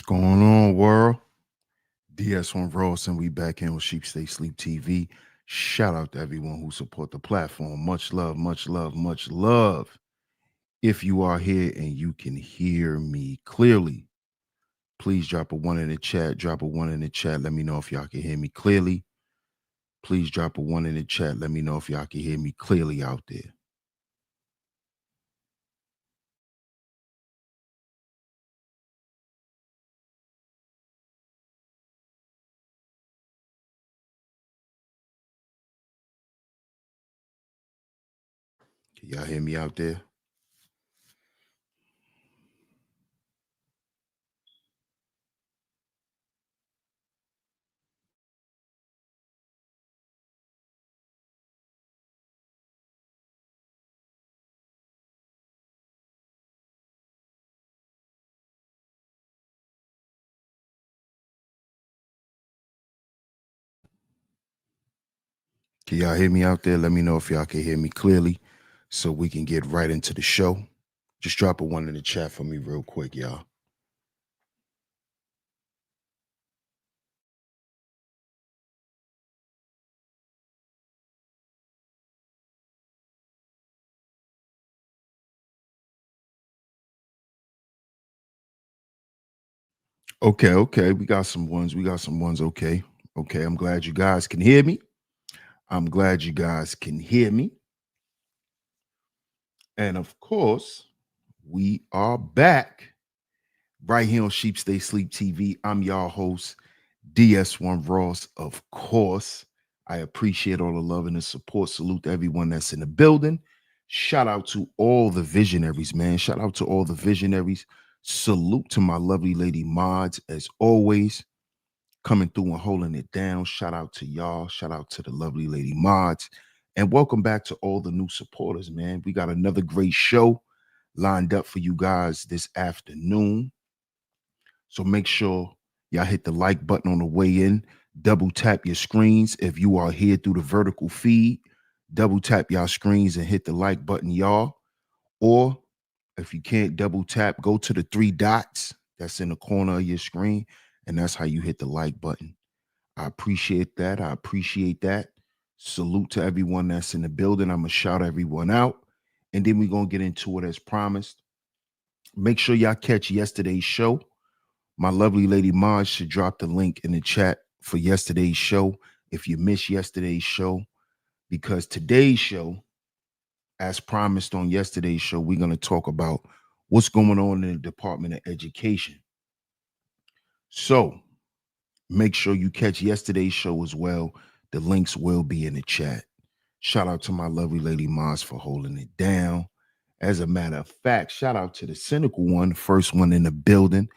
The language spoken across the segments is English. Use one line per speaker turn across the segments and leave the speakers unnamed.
Going on, world? DS1 Ross, and we back in with Sheep Stay Sleep TV. Shout out to everyone who support the platform. Much love, much love, much love. If you are here and you can hear me clearly, please drop a one in the chat. Drop a one in the chat. Let me know if y'all can hear me clearly. Please drop a one in the chat. Let me know if y'all can hear me clearly out there. Can y'all hear me out there? Can y'all hear me out there? Let me know if y'all can hear me clearly so we can get right into the show. Just drop a one in the chat for me real quick, y'all. Okay. We got some ones. Okay. Okay. I'm glad you guys can hear me. And of course, we are back right here on Sheep Stay Sleep TV. I'm y'all host, DS1 Ross. Of course, I appreciate all the love and the support. Salute to everyone that's in the building. Shout out to all the visionaries, man. Shout out to all the visionaries. Salute to my lovely lady mods, as always, coming through and holding it down. Shout out to y'all. Shout out to the lovely lady mods. And welcome back to all the new supporters, man. We got another great show lined up for you guys this afternoon. So make sure y'all hit the like button on the way in. Double tap your screens. If you are here through the vertical feed, double tap y'all screens and hit the like button, y'all. Or if you can't double tap, go to the three dots that's in the corner of your screen, and that's how you hit the like button. I appreciate that. I appreciate that. Salute to everyone that's in the building. I'm going to shout everyone out. And then we're going to get into it as promised. Make sure y'all catch yesterday's show. My lovely lady Maj should drop the link in the chat for yesterday's show if you missed yesterday's show. Because today's show, as promised on yesterday's show, we're going to talk about what's going on in the Department of Education. So make sure you catch yesterday's show as well. The links will be in the chat. Shout out to my lovely lady Maz for holding it down. As a matter of fact, shout out to the cynical one, first one in the building.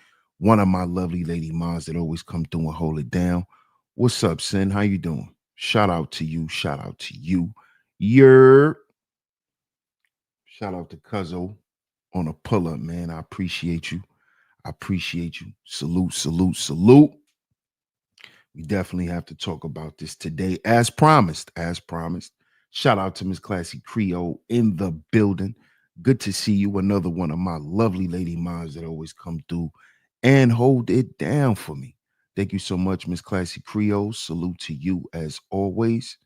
One of my lovely lady Maz that always come through and hold it down. What's up, Sin? How you doing? Shout out to you. Shout out to you. Yer. Shout out to Cuzzo on a pull-up, man. I appreciate you. I appreciate you. Salute, salute, salute. We definitely have to talk about this today, as promised. As promised. Shout out to Miss Classy Creole in the building. Good to see you. Another one of my lovely lady moms that always come through and hold it down for me. Thank you so much, Miss Classy Creole. Salute to you as always.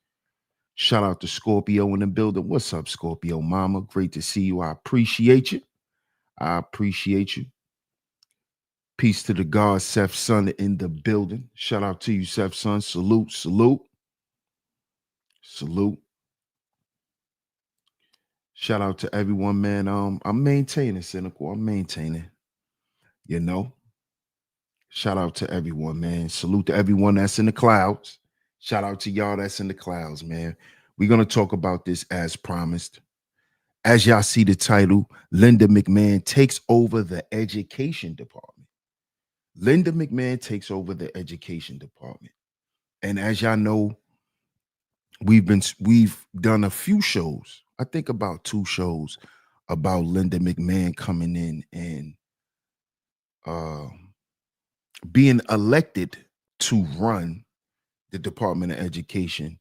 Shout out to Scorpio in the building. What's up, Scorpio Mama? Great to see you. I appreciate you. I appreciate you. Peace to the God, Seth Son in the building. Shout out to you, Seth Son. Salute, salute, salute. Shout out to everyone, man. I'm maintaining, Cynical. I'm maintaining. You know. Shout out to everyone, man. Salute to everyone that's in the clouds. Shout out to y'all that's in the clouds, man. We're gonna talk about this as promised. As y'all see the title, Linda McMahon takes over the education department. Linda McMahon takes over the education department. And as y'all know, we've done a few shows. I think about 2 shows about Linda McMahon coming in and uh, being elected to run the Department of Education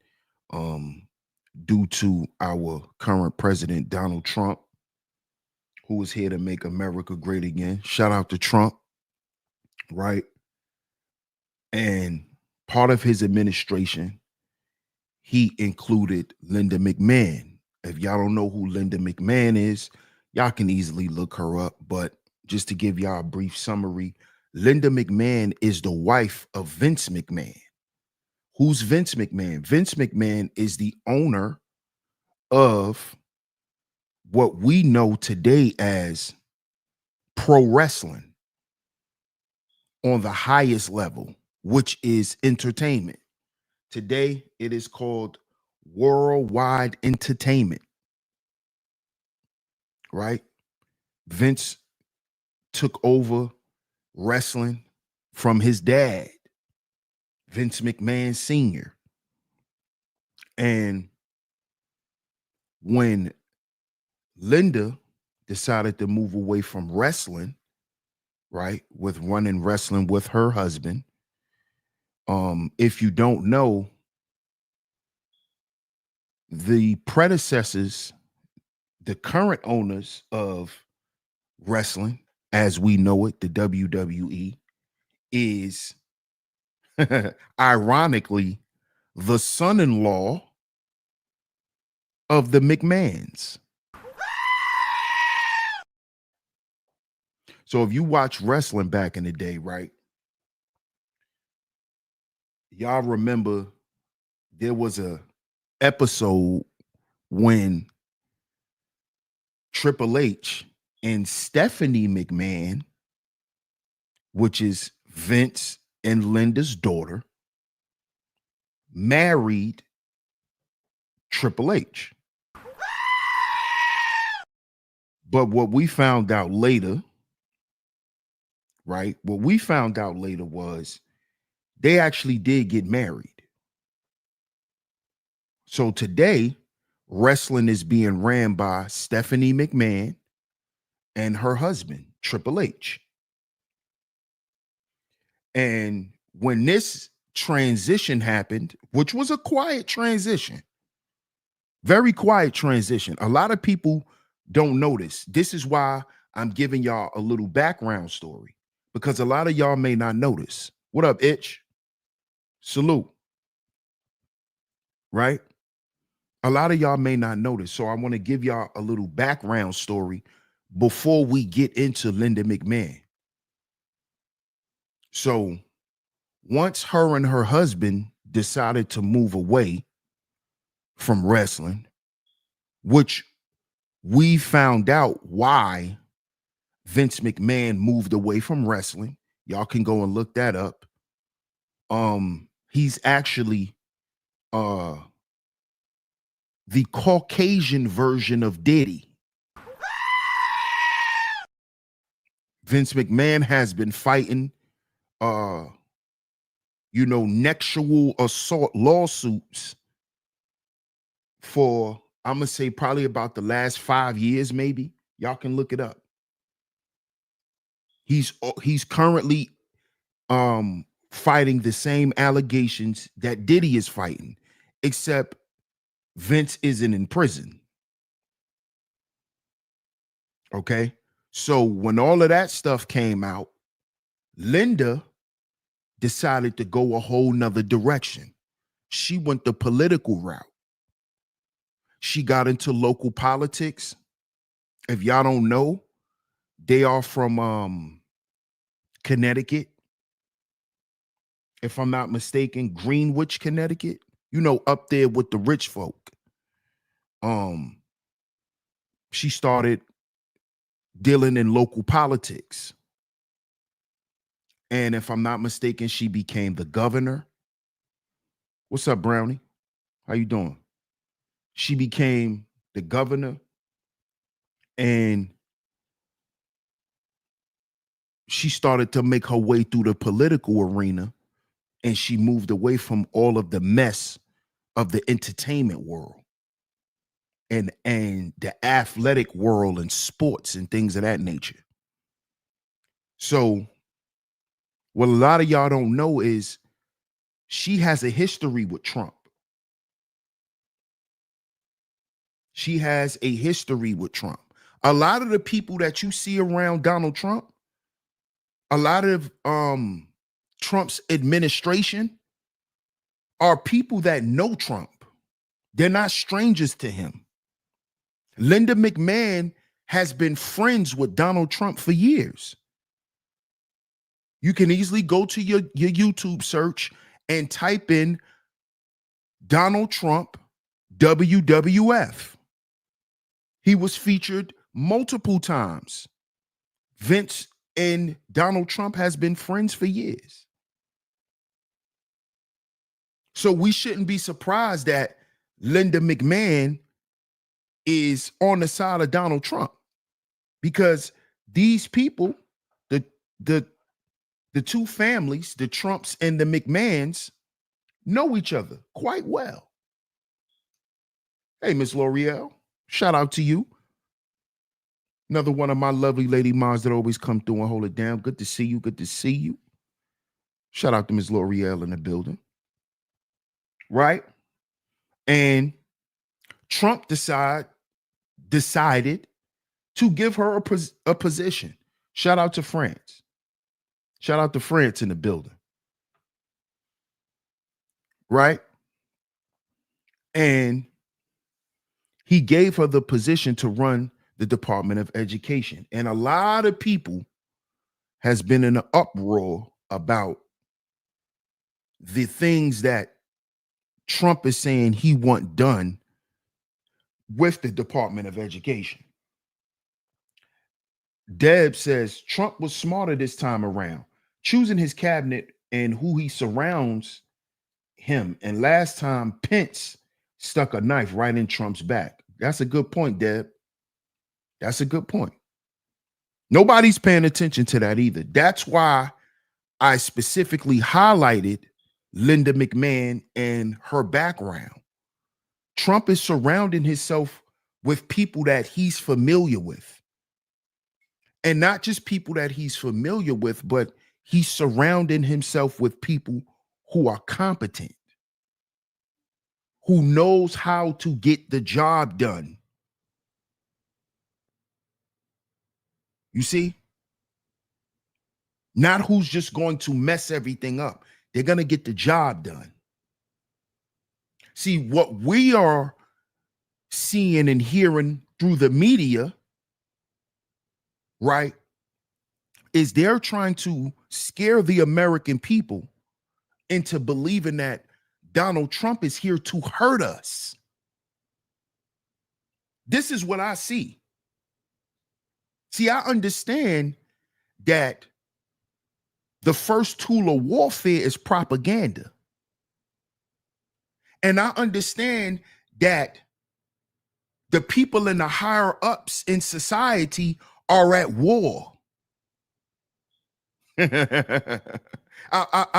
due to our current president, Donald Trump, who is here to make America great again. Shout out to Trump. right? And part of his administration, he included Linda McMahon. If y'all don't know who Linda McMahon is, y'all can easily look her up. But just to give y'all a brief summary, Linda McMahon is the wife of Vince McMahon. Who's Vince McMahon? Vince McMahon is the owner of what we know today as pro wrestling on the highest level, which is entertainment. Today, it is called worldwide entertainment, right? Vince took over wrestling from his dad, Vince McMahon Sr. And when Linda decided to move away from wrestling, right, with running wrestling with her husband, if you don't know, the predecessors, the current owners of wrestling as we know it, the WWE, is ironically the son-in-law of the McMahons. So if you watch wrestling back in the day, right, y'all remember there was a episode when Triple H and Stephanie McMahon, which is Vince and Linda's daughter, married Triple H. But what we found out later, right? What we found out later was they actually did get married. So today, wrestling is being ran by Stephanie McMahon and her husband, Triple H. And when this transition happened, which was a quiet transition, very quiet transition, a lot of people don't notice. This is why I'm giving y'all a little background story, because a lot of y'all may not notice. What up, Itch? Salute. Right? A lot of y'all may not notice. So I want to give y'all a little background story before we get into Linda McMahon. So once her and her husband decided to move away from wrestling, which we found out why Vince McMahon moved away from wrestling. Y'all can go and look that up. He's actually the Caucasian version of Diddy. Vince McMahon has been fighting nexual assault lawsuits for, I'm gonna say, probably about the last 5 years, maybe. Y'all can look it up. He's currently fighting the same allegations that Diddy is fighting, except Vince isn't in prison. Okay. So when all of that stuff came out, Linda decided to go a whole nother direction. She went the political route. She got into local politics. If y'all don't know, they are from Connecticut. If I'm not mistaken, Greenwich, Connecticut. You know, up there with the rich folk. She started dealing in local politics. And if I'm not mistaken, she became the governor. What's up, Brownie? How you doing? She became the governor, and she started to make her way through the political arena, and she moved away from all of the mess of the entertainment world and the athletic world and sports and things of that nature. So what a lot of y'all don't know is she has a history with Trump. She has a history with Trump. A lot of the people that you see around Donald Trump, A lot of Trump's administration are people that know Trump. They're not strangers to him. Linda McMahon has been friends with Donald Trump for years. You can easily go to your YouTube search and type in Donald Trump WWF. He was featured multiple times. Vince and Donald Trump has been friends for years. So we shouldn't be surprised that Linda McMahon is on the side of Donald Trump, because these people, the two families, the Trumps and the McMahons, know each other quite well. Hey, Miss L'Oreal, shout out to you. Another one of my lovely lady moms that always come through and hold it down. Good to see you. Good to see you. Shout out to Miss L'Oreal in the building. Right? And Trump decided to give her a position. Shout out to France. Shout out to France in the building. Right? And he gave her the position to run the Department of Education. And a lot of people has been in an uproar about the things that Trump is saying he want done with the Department of Education. Deb says Trump was smarter this time around, choosing his cabinet and who he surrounds him. And last time Pence stuck a knife right in Trump's back. That's a good point, Deb. That's a good point. Nobody's paying attention to that either. That's why I specifically highlighted Linda McMahon and her background. Trump is surrounding himself with people that he's familiar with. And not just people that he's familiar with, but he's surrounding himself with people who are competent, who knows how to get the job done. You see? Not who's just going to mess everything up. They're going to get the job done. See, what we are seeing and hearing through the media, right, is they're trying to scare the American people into believing that Donald Trump is here to hurt us. This is what I see. See, I understand that the first tool of warfare is propaganda. And I understand that the people in the higher ups in society are at war. I've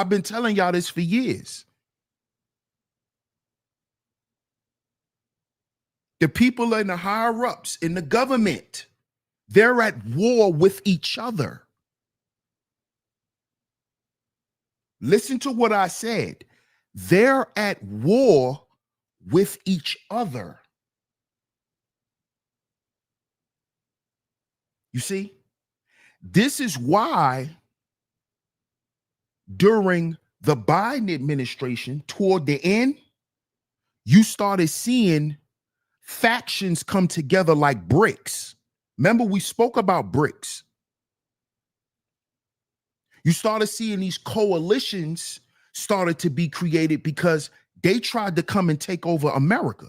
been telling y'all this for years. The people in the higher ups in the government, they're at war with each other. Listen to what I said. They're at war with each other. You see, this is why during the Biden administration, toward the end, you started seeing factions come together like bricks. Remember, we spoke about bricks. You started seeing these coalitions started to be created because they tried to come and take over America,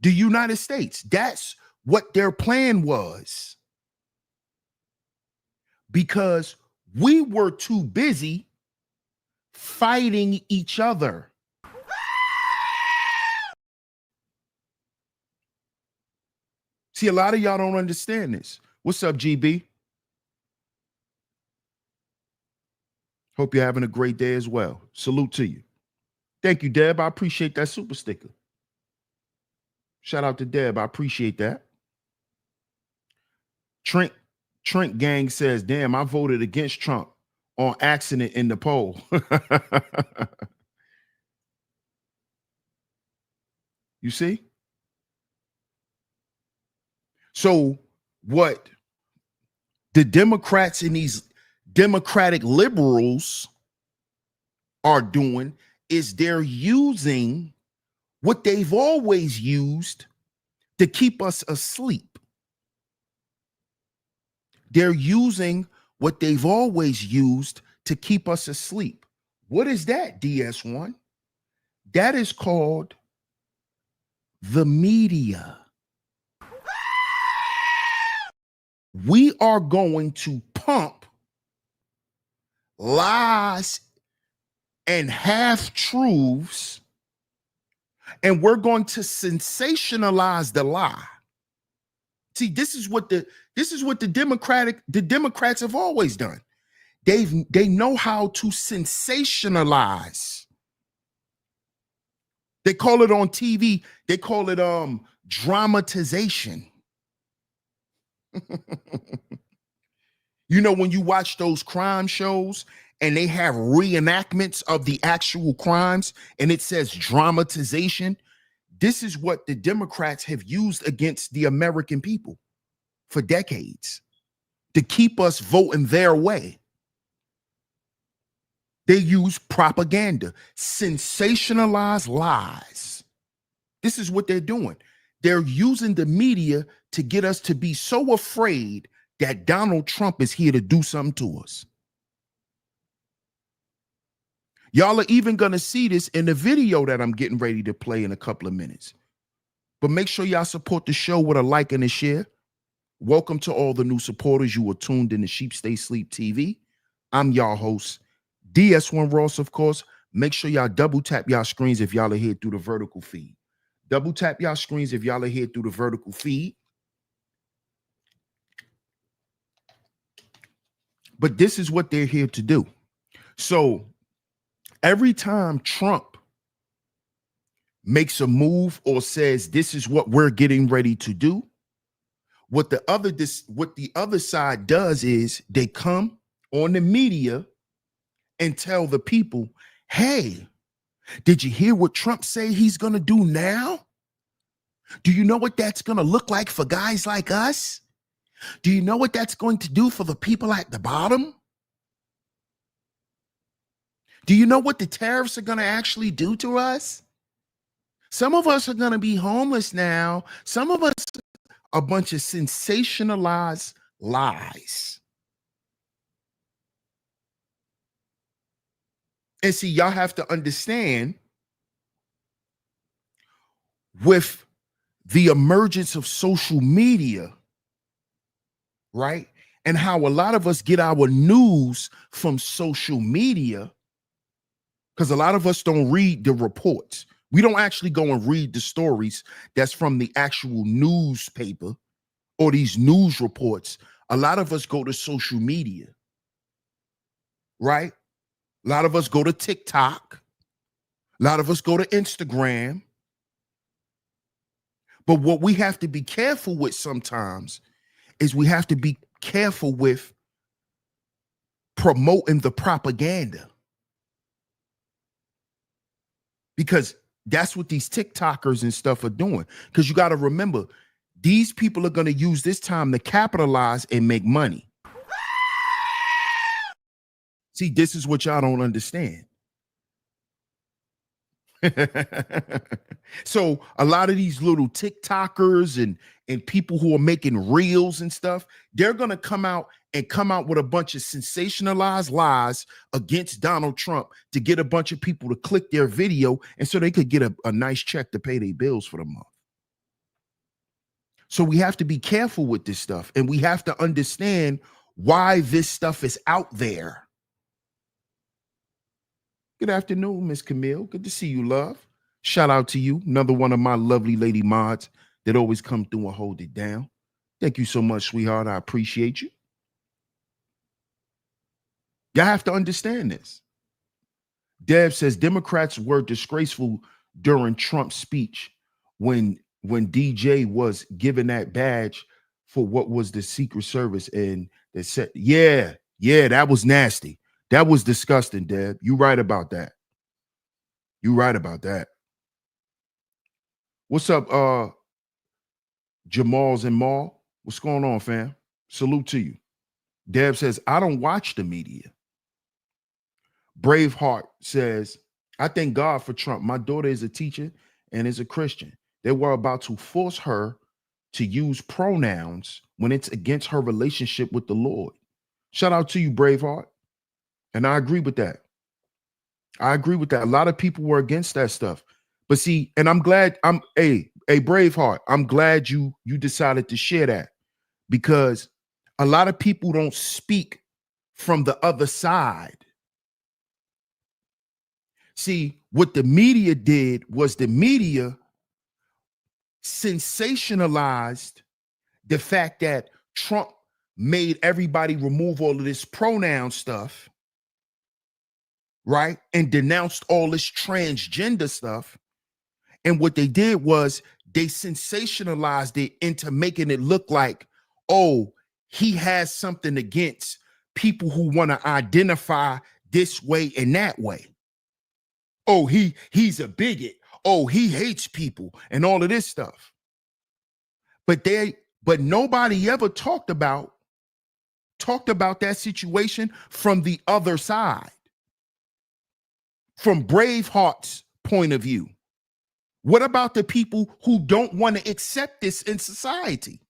the United States. That's what their plan was. Because we were too busy fighting each other. See, a lot of y'all don't understand this. What's up, GB? Hope you're having a great day as well. Salute to you. Thank you, Deb. I appreciate that super sticker. Shout out to Deb. I appreciate that. Trent Gang says, damn, I voted against Trump on accident in the poll. You see? So what the Democrats and these Democratic liberals are doing is they're using what they've always used to keep us asleep. They're using what they've always used to keep us asleep. What is that, DS1? That is called the media. We are going to pump lies and half truths, and we're going to sensationalize the lie. See, this is what the Democrats have always done. They know how to sensationalize. They call it on TV, they call it dramatization. You know, when you watch those crime shows and they have reenactments of the actual crimes and it says dramatization, this is what the Democrats have used against the American people for decades to keep us voting their way. They use propaganda, sensationalized lies. This is what they're doing. They're using the media to get us to be so afraid that Donald Trump is here to do something to us. Y'all are even going to see this in the video that I'm getting ready to play in a couple of minutes. But make sure y'all support the show with a like and a share. Welcome to all the new supporters. You are tuned in to Sheep Stay Sleep TV. I'm y'all host, DS1 Ross, of course. Make sure y'all double tap y'all screens if y'all are here through the vertical feed. Double tap y'all screens if y'all are here through the vertical feed. But this is what they're here to do. So every time Trump makes a move or says this is what we're getting ready to do, what the other side does is they come on the media and tell the people, hey, did you hear what Trump say he's going to do now? Do you know what that's going to look like for guys like us? Do you know what that's going to do for the people at the bottom? Do you know what the tariffs are going to actually do to us? Some of us are going to be homeless now. Some of us are a bunch of sensationalized lies. And see, y'all have to understand, with the emergence of social media, right? And how a lot of us get our news from social media, because a lot of us don't read the reports. We don't actually go and read the stories that's from the actual newspaper or these news reports. A lot of us go to social media, right? A lot of us go to TikTok. A lot of us go to Instagram. But what we have to be careful with sometimes is we have to be careful with promoting the propaganda. Because that's what these TikTokers and stuff are doing. Because you got to remember, these people are going to use this time to capitalize and make money. See, this is what y'all don't understand. So a lot of these little TikTokers and people who are making reels and stuff, they're going to come out with a bunch of sensationalized lies against Donald Trump to get a bunch of people to click their video, and so they could get a nice check to pay their bills for the month. So we have to be careful with this stuff, and we have to understand why this stuff is out there. Good afternoon, Miss Camille. Good to see you, love. Shout out to you. Another one of my lovely lady mods that always come through and hold it down. Thank you so much, sweetheart. I appreciate you. Y'all have to understand this. Dev says Democrats were disgraceful during Trump's speech when DJ was given that badge for what was the Secret Service, and they said, yeah, that was nasty. That was disgusting, Deb. You right about that. You right about that. What's up, Jamal's and Maul? What's going on, fam? Salute to you. Deb says, I don't watch the media. Braveheart says, I thank God for Trump. My daughter is a teacher and is a Christian. They were about to force her to use pronouns when it's against her relationship with the Lord. Shout out to you, Braveheart. And I agree with that. I agree with that. A lot of people were against that stuff. But see, and I'm glad a Braveheart. I'm glad you decided to share that, because a lot of people don't speak from the other side. See, what the media did was the media sensationalized the fact that Trump made everybody remove all of this pronoun stuff, right? And denounced all this transgender stuff. And what they did was they sensationalized it into making it look like, oh, he has something against people who want to identify this way and that way. Oh, he's a bigot. Oh, he hates people and all of this stuff. But nobody ever talked about that situation from the other side, from Braveheart's point of view. What about the people who don't want to accept this in society?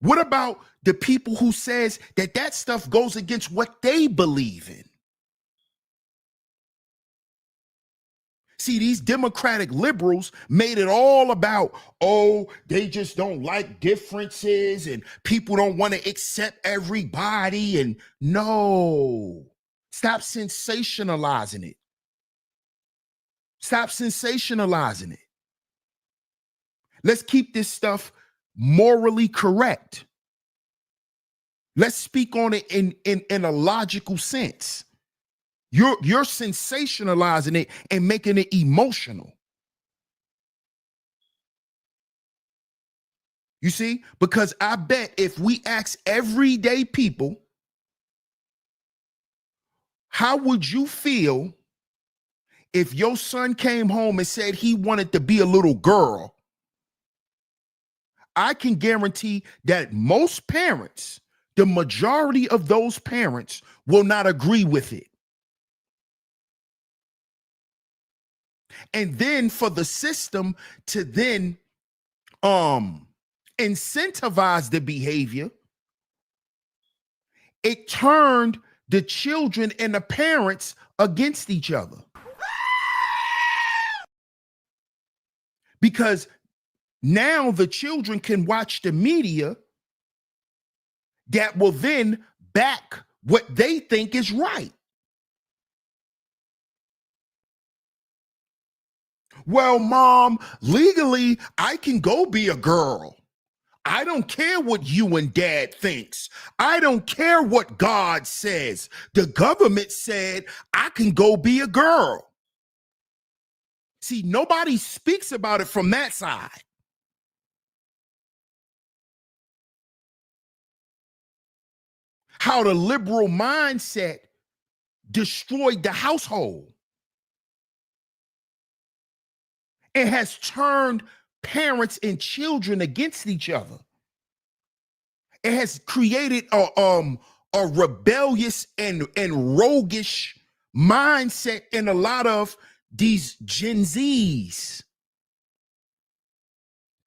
What about the people who says that stuff goes against what they believe in? See, these Democratic liberals made it all about, oh, they just don't like differences and people don't want to accept everybody. And no, stop sensationalizing it. Stop sensationalizing it. Let's keep this stuff morally correct. Let's speak on it in a logical sense. You're sensationalizing it and making it emotional. You see? Because I bet if we ask everyday people, how would you feel if your son came home and said he wanted to be a little girl? I can guarantee that most parents, the majority of those parents, will not agree with it. And then for the system to then incentivize the behavior, it turned the children and the parents against each other. Because now the children can watch the media that will then back what they think is right. Well, mom, legally, I can go be a girl. I don't care what you and dad thinks. I don't care what God says. The government said I can go be a girl. See, nobody speaks about it from that side. How the liberal mindset destroyed the household. It has turned parents and children against each other. It has created a rebellious and roguish mindset in a lot of these Gen Zs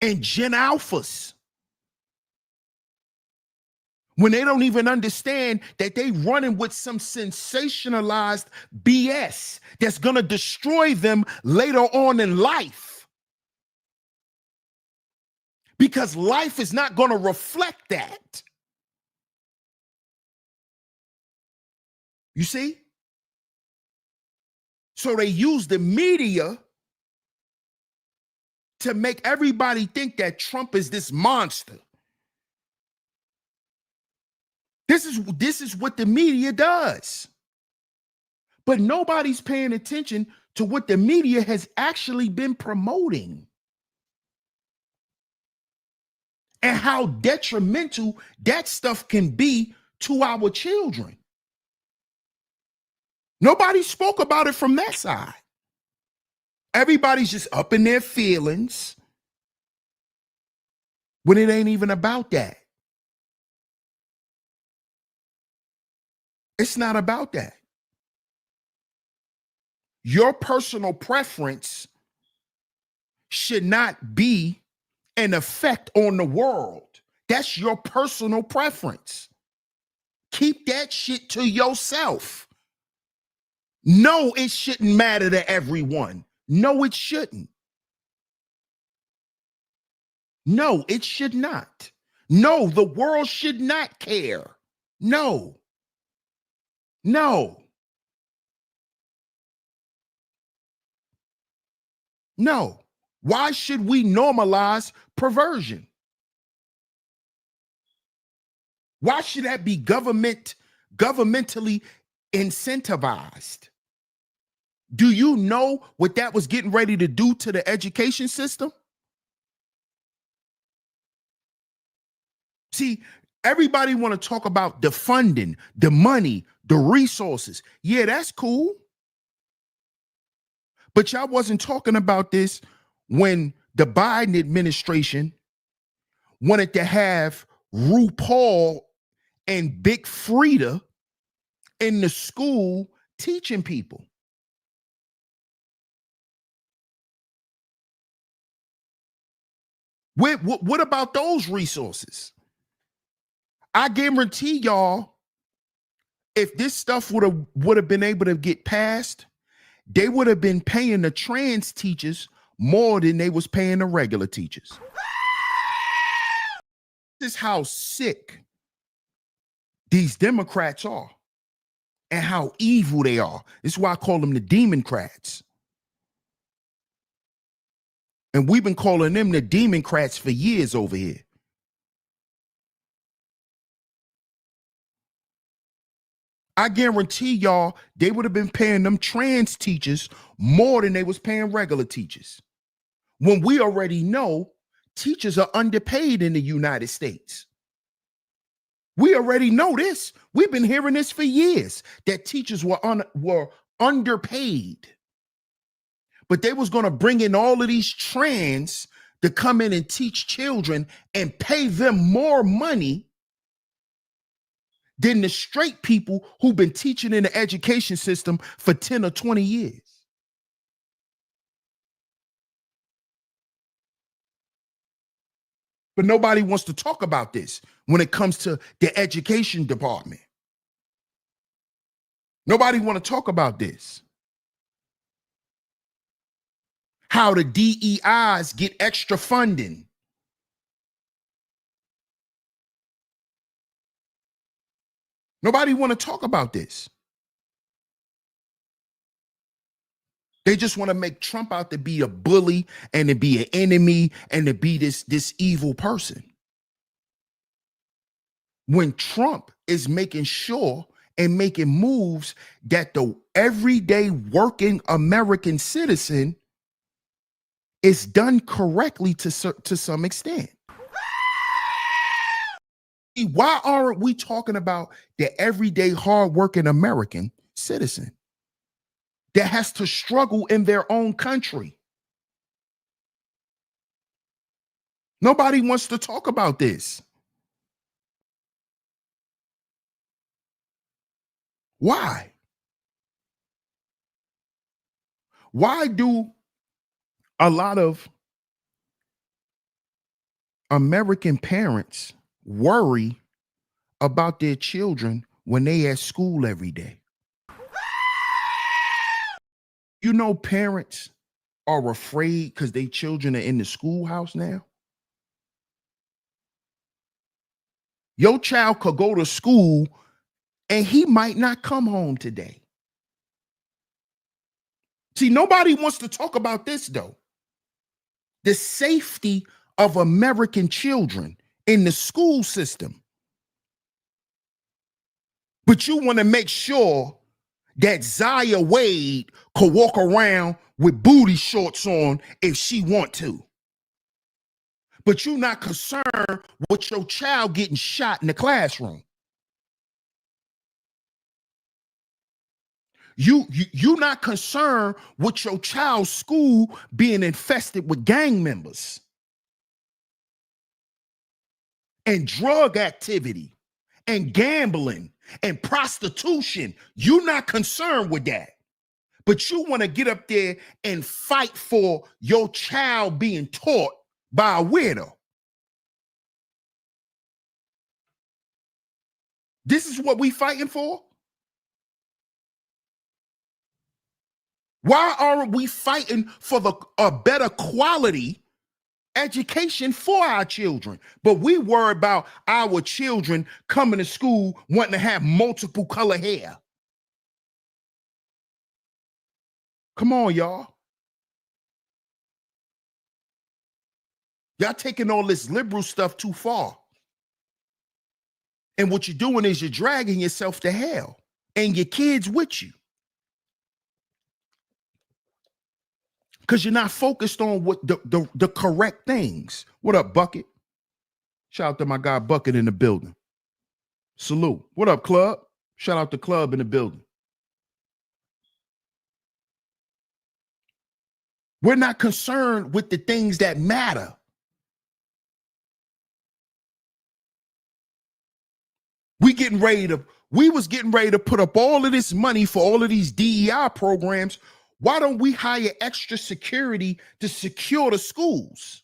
and Gen Alphas, when they don't even understand that they running with some sensationalized BS that's going to destroy them later on in life. Because life is not going to reflect that. You see? So they use the media to make everybody think that Trump is this monster. This is what the media does. But nobody's paying attention to what the media has actually been promoting and how detrimental that stuff can be to our children. Nobody spoke about it from that side. Everybody's just up in their feelings when it ain't even about that. It's not about that. Your personal preference should not be an effect on the world. That's your personal preference. Keep that shit to yourself. No, it shouldn't matter to everyone. No, it shouldn't. No, it should not. No, the world should not care. No. No. No. Why should we normalize perversion? Why should that be governmentally incentivized? Do you know what that was getting ready to do to the education system? See, everybody want to talk about the funding, the money, the resources. Yeah, that's cool. But y'all wasn't talking about this when the Biden administration wanted to have RuPaul and Big Frida in the school teaching people. What about those resources? I guarantee y'all, if this stuff would have been able to get passed, they would have been paying the trans teachers more than they was paying the regular teachers. This is how sick these Democrats are and how evil they are. This is why I call them the Democrats. And we've been calling them the Democrats for years over here. I guarantee y'all they would have been paying them trans teachers more than they was paying regular teachers. When we already know teachers are underpaid in the United States. We already know this. We've been hearing this for years, that teachers were underpaid. But they was going to bring in all of these trans to come in and teach children and pay them more money than the straight people who've been teaching in the education system for 10 or 20 years. But nobody wants to talk about this when it comes to the education department. Nobody want to talk about this. How the DEIs get extra funding. Nobody want to talk about this. They just want to make Trump out to be a bully and to be an enemy and to be this evil person. When Trump is making sure and making moves that the everyday working American citizen is done correctly to some extent. Why aren't we talking about the everyday hardworking American citizen that has to struggle in their own country? Nobody wants to talk about this. Why? Why do a lot of American parents worry about their children when they at school every day? You know, parents are afraid because their children are in the schoolhouse now. Your child could go to school and he might not come home today. See, nobody wants to talk about this, though. The safety of American children in the school system. But you want to make sure that Zaya Wade could walk around with booty shorts on if she want to. But you're not concerned with your child getting shot in the classroom. You're not concerned with your child's school being infested with gang members and drug activity and gambling And prostitution, you're not concerned with that. But you want to get up there and fight for your child being taught by a weirdo. This is what we fighting for? Why aren't we fighting for a better quality education for our children? But we worry about our children coming to school wanting to have multiple color hair. Come on, y'all. Y'all taking all this liberal stuff too far. And what you're doing is you're dragging yourself to hell and your kids with you. Because you're not focused on what the correct things. What up, Bucket? Shout out to my guy Bucket in the building. Salute. What up, Club? Shout out to Club in the building. We're not concerned with the things that matter. We was getting ready to put up all of this money for all of these DEI programs. Why don't we hire extra security to secure the schools?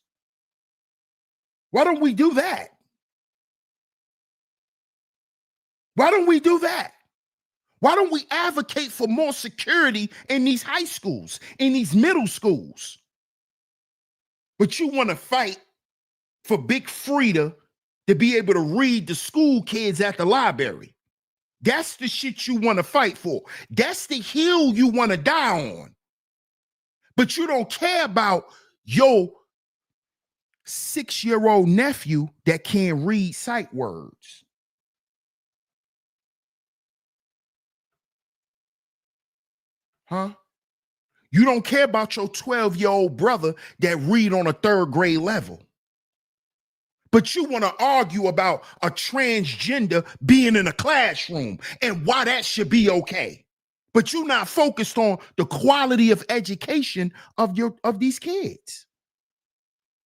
Why don't we do that? Why don't we do that? Why don't we advocate for more security in these high schools, in these middle schools? But you want to fight for Big Frida to be able to read the school kids at the library. That's the shit you want to fight for. That's the hill you want to die on. But you don't care about your 6-year-old nephew that can't read sight words. Huh? You don't care about your 12-year-old brother that read on a 3rd grade level. But you want to argue about a transgender being in a classroom and why that should be okay. But you're not focused on the quality of education of these kids.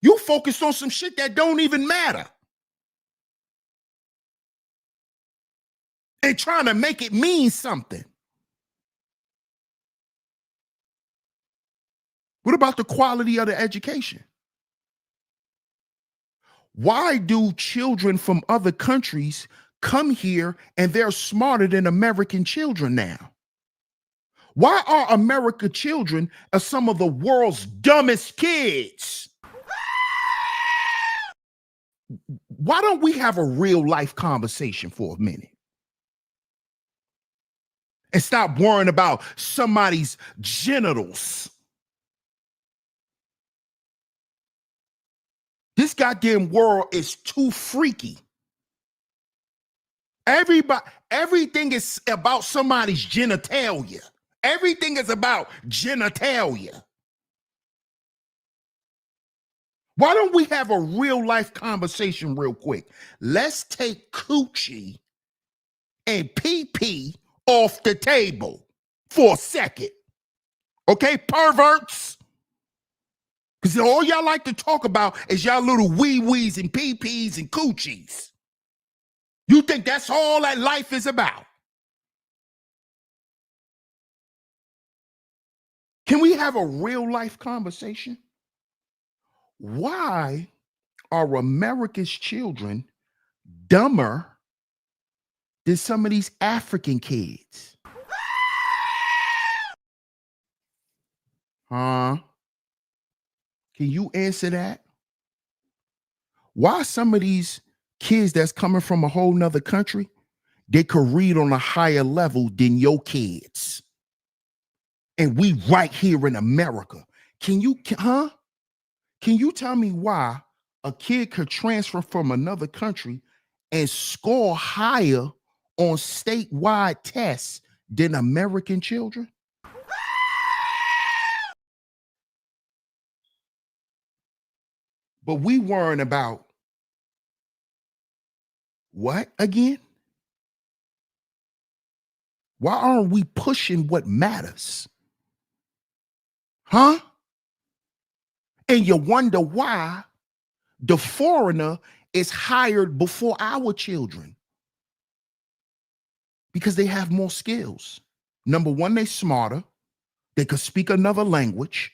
You focused on some shit that don't even matter. And trying to make it mean something. What about the quality of the education? Why do children from other countries come here and they're smarter than American children now? Why are American children some of the world's dumbest kids? Why don't we have a real life conversation for a minute? And stop worrying about somebody's genitals. This goddamn world is too freaky. Everything is about somebody's genitalia. Everything is about genitalia. Why don't we have a real life conversation real quick? Let's take coochie and pee-pee off the table for a second. Okay, perverts? Because all y'all like to talk about is y'all little wee-wees and pee-pees and coochies. You think that's all that life is about? Can we have a real life conversation? Why are America's children dumber than some of these African kids? Huh? Can you answer that? Why some of these kids that's coming from a whole nother country, they could read on a higher level than your kids? And we right here in America. Can you tell me why a kid could transfer from another country and score higher on statewide tests than American children? But we worrying about what again? Why aren't we pushing what matters? Huh? And you wonder why the foreigner is hired before our children. Because they have more skills. Number one, they're smarter. They could speak another language.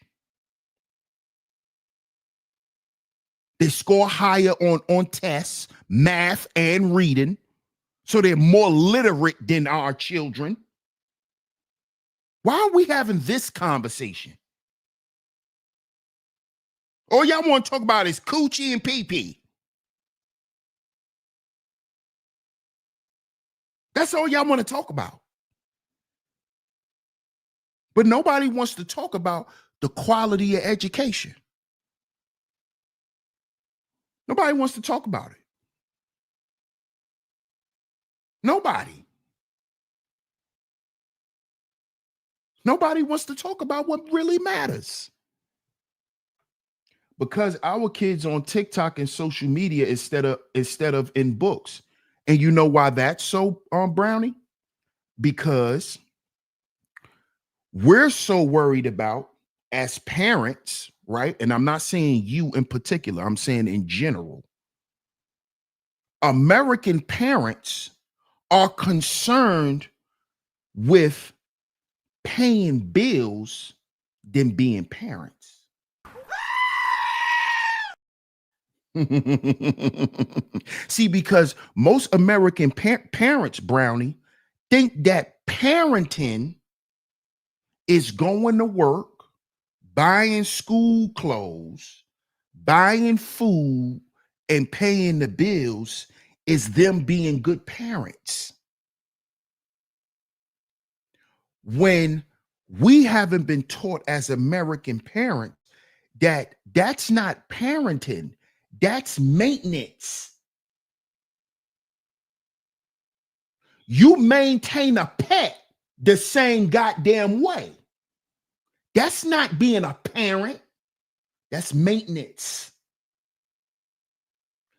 They score higher on tests, math, and reading. So they're more literate than our children. Why are we having this conversation? All y'all want to talk about is coochie and pee-pee. That's all y'all want to talk about. But nobody wants to talk about the quality of education. Nobody wants to talk about it. Nobody. Nobody wants to talk about what really matters. Because our kids on TikTok and social media instead of in books. And you know why that's so, Brownie? Because we're so worried about, as parents, right? And I'm not saying you in particular, I'm saying in general. American parents are concerned with paying bills than being parents. See, because most American parents, Brownie, think that parenting is going to work, buying school clothes, buying food, and paying the bills is them being good parents. When we haven't been taught as American parents that that's not parenting, that's maintenance. You maintain a pet the same goddamn way. That's not being a parent. That's maintenance.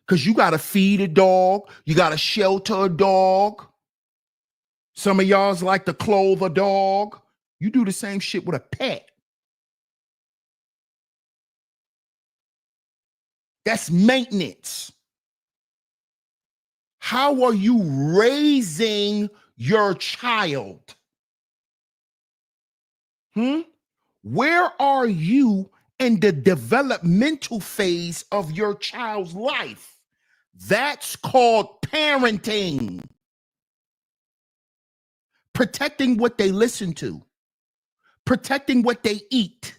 Because you got to feed a dog. You got to shelter a dog. Some of y'all's like to clothe a dog. You do the same shit with a pet. That's maintenance. How are you raising your child? Where are you in the developmental phase of your child's life? That's called parenting. Protecting what they listen to, protecting what they eat,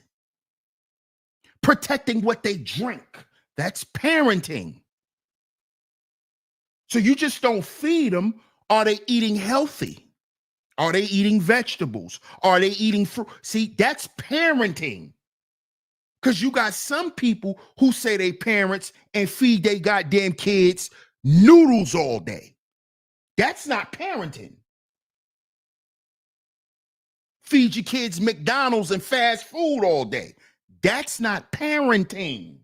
protecting what they drink. That's parenting. So you just don't feed them. Are they eating healthy? Are they eating vegetables? Are they eating fruit? See, that's parenting. Because you got some people who say they parents and feed their goddamn kids noodles all day. That's not parenting. Feed your kids McDonald's and fast food all day. That's not parenting.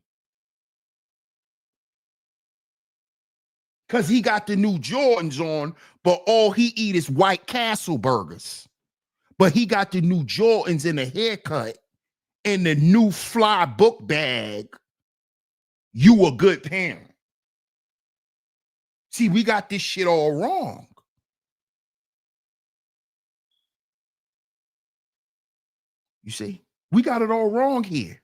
Because he got the new Jordans on, but all he eat is White Castle burgers. But he got the new Jordans and a haircut and the new fly book bag. You a good parent. See, we got this shit all wrong. You see, we got it all wrong here.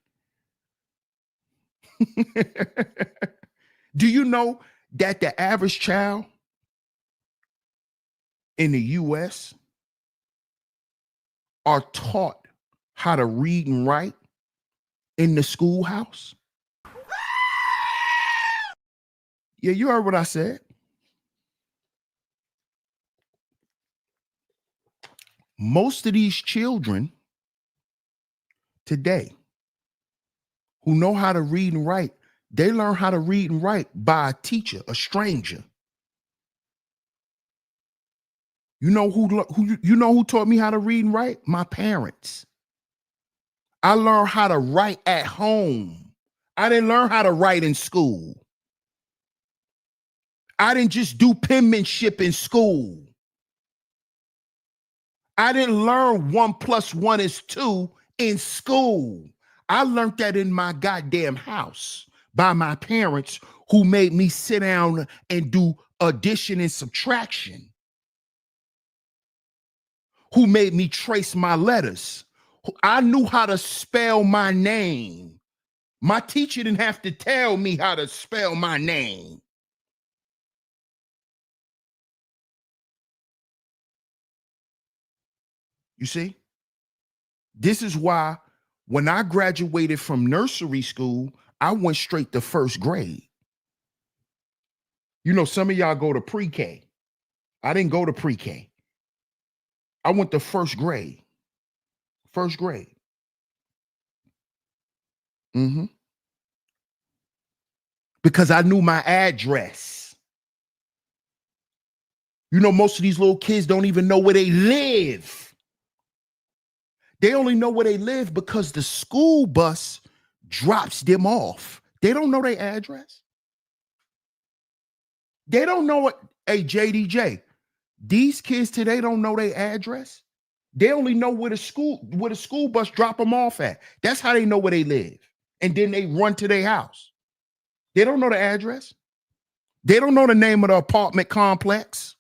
Do you know that the average child in the US are taught how to read and write in the schoolhouse? Yeah, you heard what I said. Most of these children today who know how to read and write, they learn how to read and write by a teacher, a stranger. You know who taught me how to read and write? My parents. I learned how to write at home. I didn't learn how to write in school. I didn't just do penmanship in school. I didn't learn 1 + 1 is 2 in school. I learned that in my goddamn house by my parents, who made me sit down and do addition and subtraction. who made me trace my letters. I knew how to spell my name. My teacher didn't have to tell me how to spell my name. You see? This is why when I graduated from nursery school, I went straight to first grade. You know, some of y'all go to pre-K. I didn't go to pre-K. I went to first grade. First grade. Because I knew my address. You know, most of these little kids don't even know where they live. They only know where they live because the school bus drops them off. They don't know their address. They don't know what, hey, JDJ, these kids today don't know their address. They only know where the school bus drop them off at. That's how they know where they live. And then they run to their house. They don't know the address. They don't know the name of the apartment complex.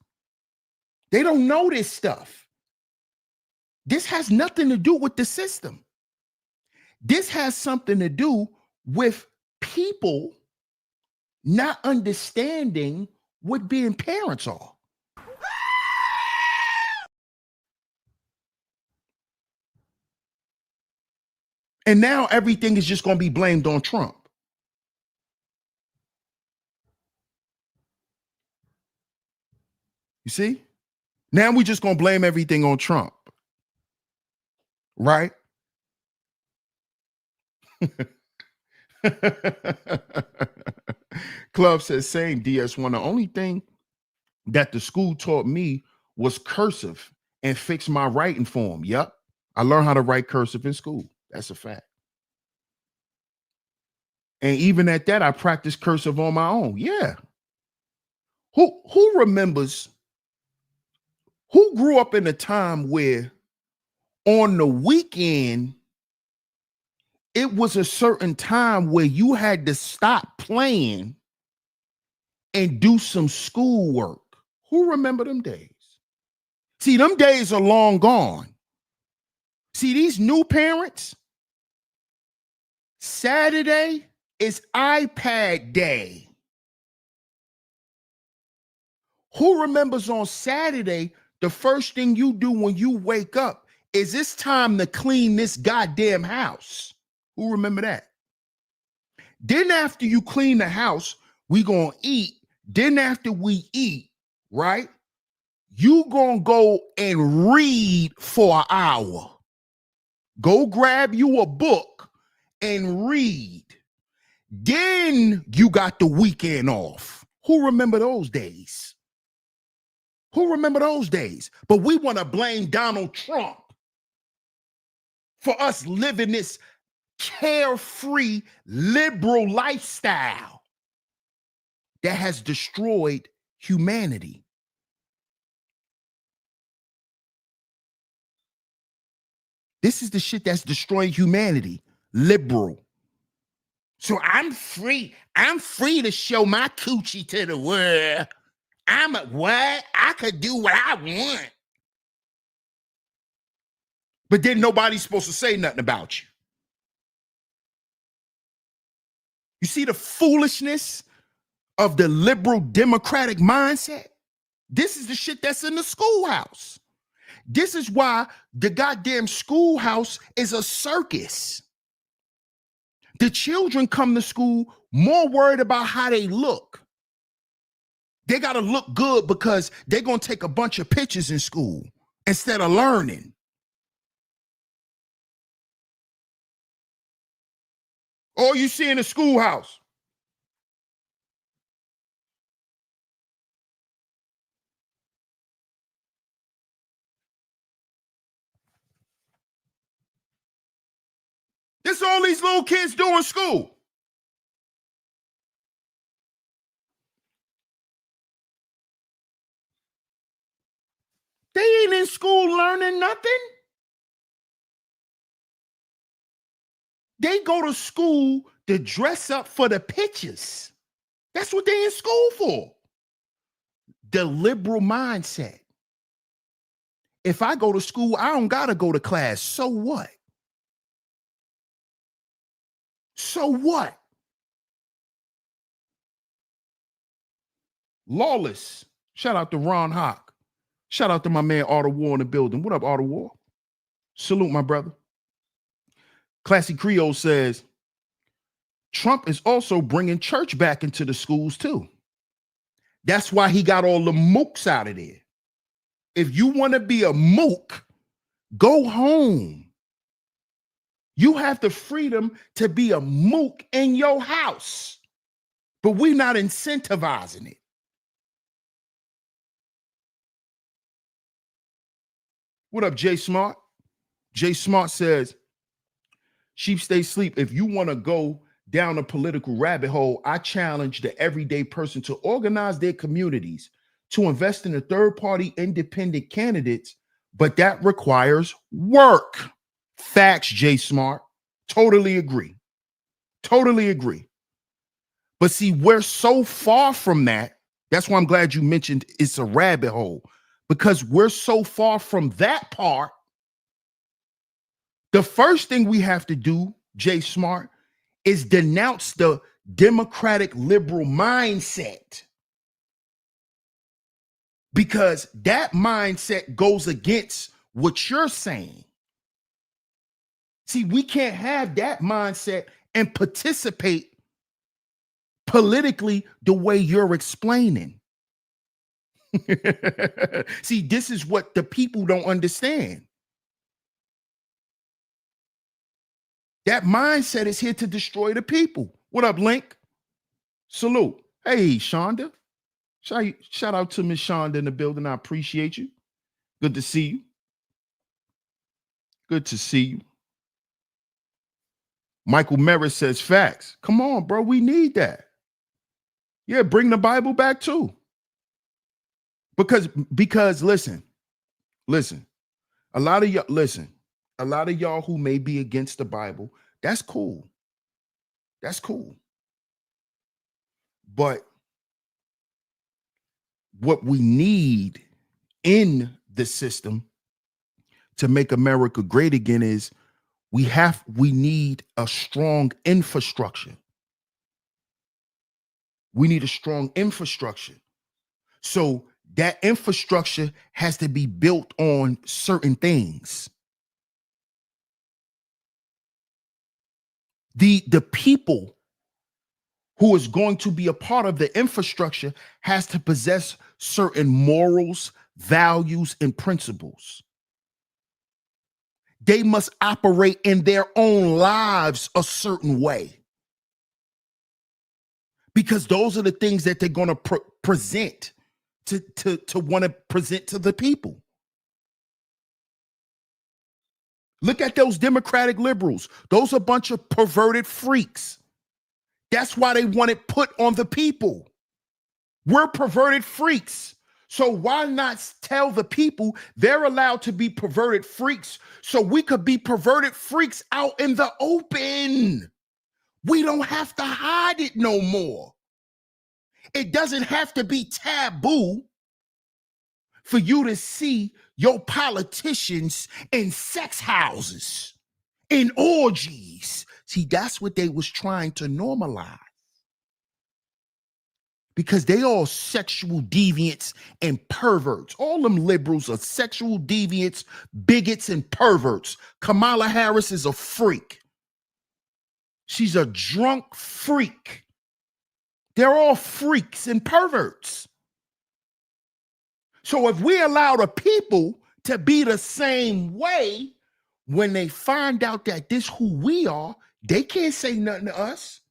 They don't know this stuff. This has nothing to do with the system. This has something to do with people not understanding what being parents are. And now everything is just going to be blamed on Trump. You see? Now we're just going to blame everything on Trump. Right? Club says, same DS1. The only thing that the school taught me was cursive and fix my writing form. Yep. I learned how to write cursive in school. That's a fact. And even at that, I practiced cursive on my own. Yeah. Who remembers, who grew up in a time where on the weekend, it was a certain time where you had to stop playing and do some schoolwork? Who remember them days? See, them days are long gone. See, these new parents, Saturday is iPad day. Who remembers on Saturday, the first thing you do when you wake up is it's time to clean this goddamn house? Who remember that? Then after you clean the house, we gonna eat. Then after we eat, right, you gonna go and read for an hour. Go grab you a book and read. Then you got the weekend off. Who remember those days? Who remember those days? But we want to blame Donald Trump for us living this carefree, liberal lifestyle that has destroyed humanity. This is the shit that's destroying humanity. Liberal. So I'm free. I'm free to show my coochie to the world. I'm a what? I could do what I want. But then nobody's supposed to say nothing about you. You see the foolishness of the liberal democratic mindset? This is the shit that's in the schoolhouse. This is why the goddamn schoolhouse is a circus. The children come to school more worried about how they look. They got to look good because they're going to take a bunch of pictures in school instead of learning. All you see in the schoolhouse. This all these little kids do in school. They ain't in school learning nothing. They go to school to dress up for the pictures. That's what they in school for. The liberal mindset. If I go to school, I don't got to go to class. So what? So what? Lawless. Shout out to Ron Hawk. Shout out to my man Auto War in the building. What up, Auto War? Salute, my brother. Classy Creole says, Trump is also bringing church back into the schools too. That's why he got all the mooks out of there. If you want to be a mook, go home. You have the freedom to be a mook in your house, but we're not incentivizing it. What up, Jay Smart? Jay Smart says, Sheep Stay Sleep. If you want to go down a political rabbit hole, I challenge the everyday person to organize their communities, to invest in the third-party independent candidates, but that requires work. Facts, Jay Smart. Totally agree. Totally agree. But see, we're so far from that. That's why I'm glad you mentioned it's a rabbit hole, because we're so far from that part. The first thing we have to do, Jay Smart, is denounce the democratic liberal mindset, because that mindset goes against what you're saying. See, we can't have that mindset and participate politically the way you're explaining. See, this is what the people don't understand. That mindset is here to destroy the people. What up, Link? Salute. Hey, Shonda. Shout out to Miss Shonda in the building. I appreciate you. Good to see you. Good to see you. Michael Merritt says facts. Come on, bro. We need that. Yeah, bring the Bible back too. Because listen. A lot of y'all who may be against the Bible, that's cool. That's cool. But what we need in the system to make America great again is we need a strong infrastructure. We need a strong infrastructure. So that infrastructure has to be built on certain things. The people who is going to be a part of the infrastructure has to possess certain morals, values, and principles. They must operate in their own lives a certain way, because those are the things that they're going to present to want to present to the people. Look at those Democratic liberals. Those are a bunch of perverted freaks. That's why they want it put on the people. We're perverted freaks. So why not tell the people they're allowed to be perverted freaks, so we could be perverted freaks out in the open? We don't have to hide it no more. It doesn't have to be taboo for you to see your politicians in sex houses, in orgies. See, that's what they was trying to normalize, because they all sexual deviants and perverts. All them liberals are sexual deviants, bigots, and perverts. Kamala Harris is a freak. She's a drunk freak. They're all freaks and perverts. So if we allow the people to be the same way, when they find out that this who we are, they can't say nothing to us,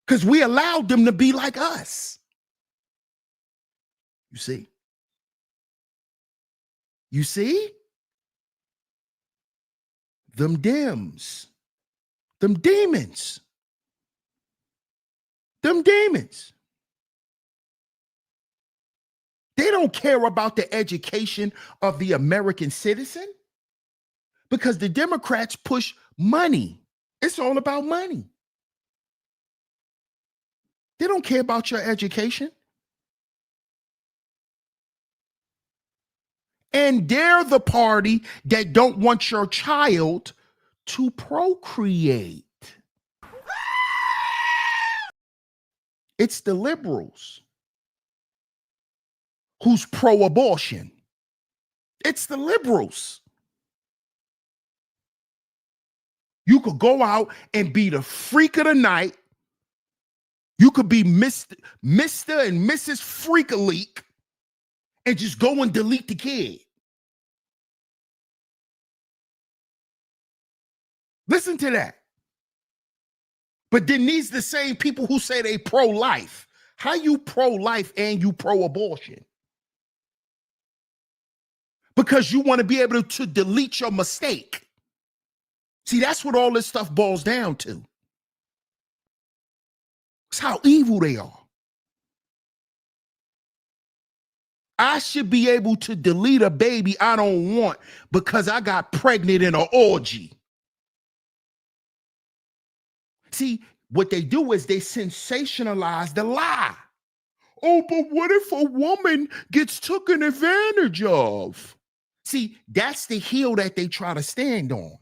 because we allowed them to be like us. You see? You see? Them Dems. Them demons. Them demons. They don't care about the education of the American citizen, because the Democrats push money. It's all about money. They don't care about your education. And they're the party that don't want your child to procreate. It's the liberals who's pro-abortion. It's the liberals. You could go out and be the freak of the night. You could be Mr. and Mrs. Freak-a-Leak and just go and delete the kid. Listen to that. But then these the same people who say they pro-life. How you pro-life and you pro-abortion? Because you want to be able to delete your mistake. See, that's what all this stuff boils down to. It's how evil they are. I should be able to delete a baby I don't want because I got pregnant in an orgy. See, what they do is they sensationalize the lie. Oh, but what if a woman gets taken advantage of? See, that's the hill that they try to stand on.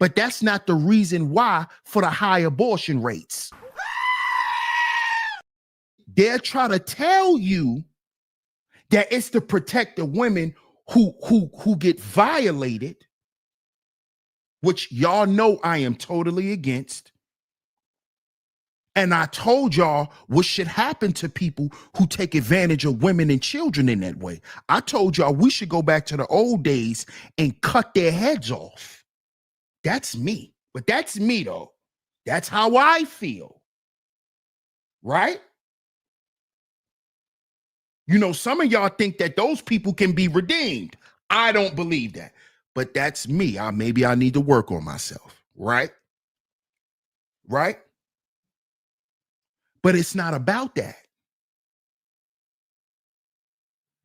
But that's not the reason why for the high abortion rates. They're trying to tell you that it's to protect the women who get violated, which y'all know I am totally against. And I told y'all what should happen to people who take advantage of women and children in that way. I told y'all we should go back to the old days and cut their heads off. That's me. But that's me, though. That's how I feel. Right? You know, some of y'all think that those people can be redeemed. I don't believe that. But that's me. Maybe I need to work on myself. Right? Right? But it's not about that.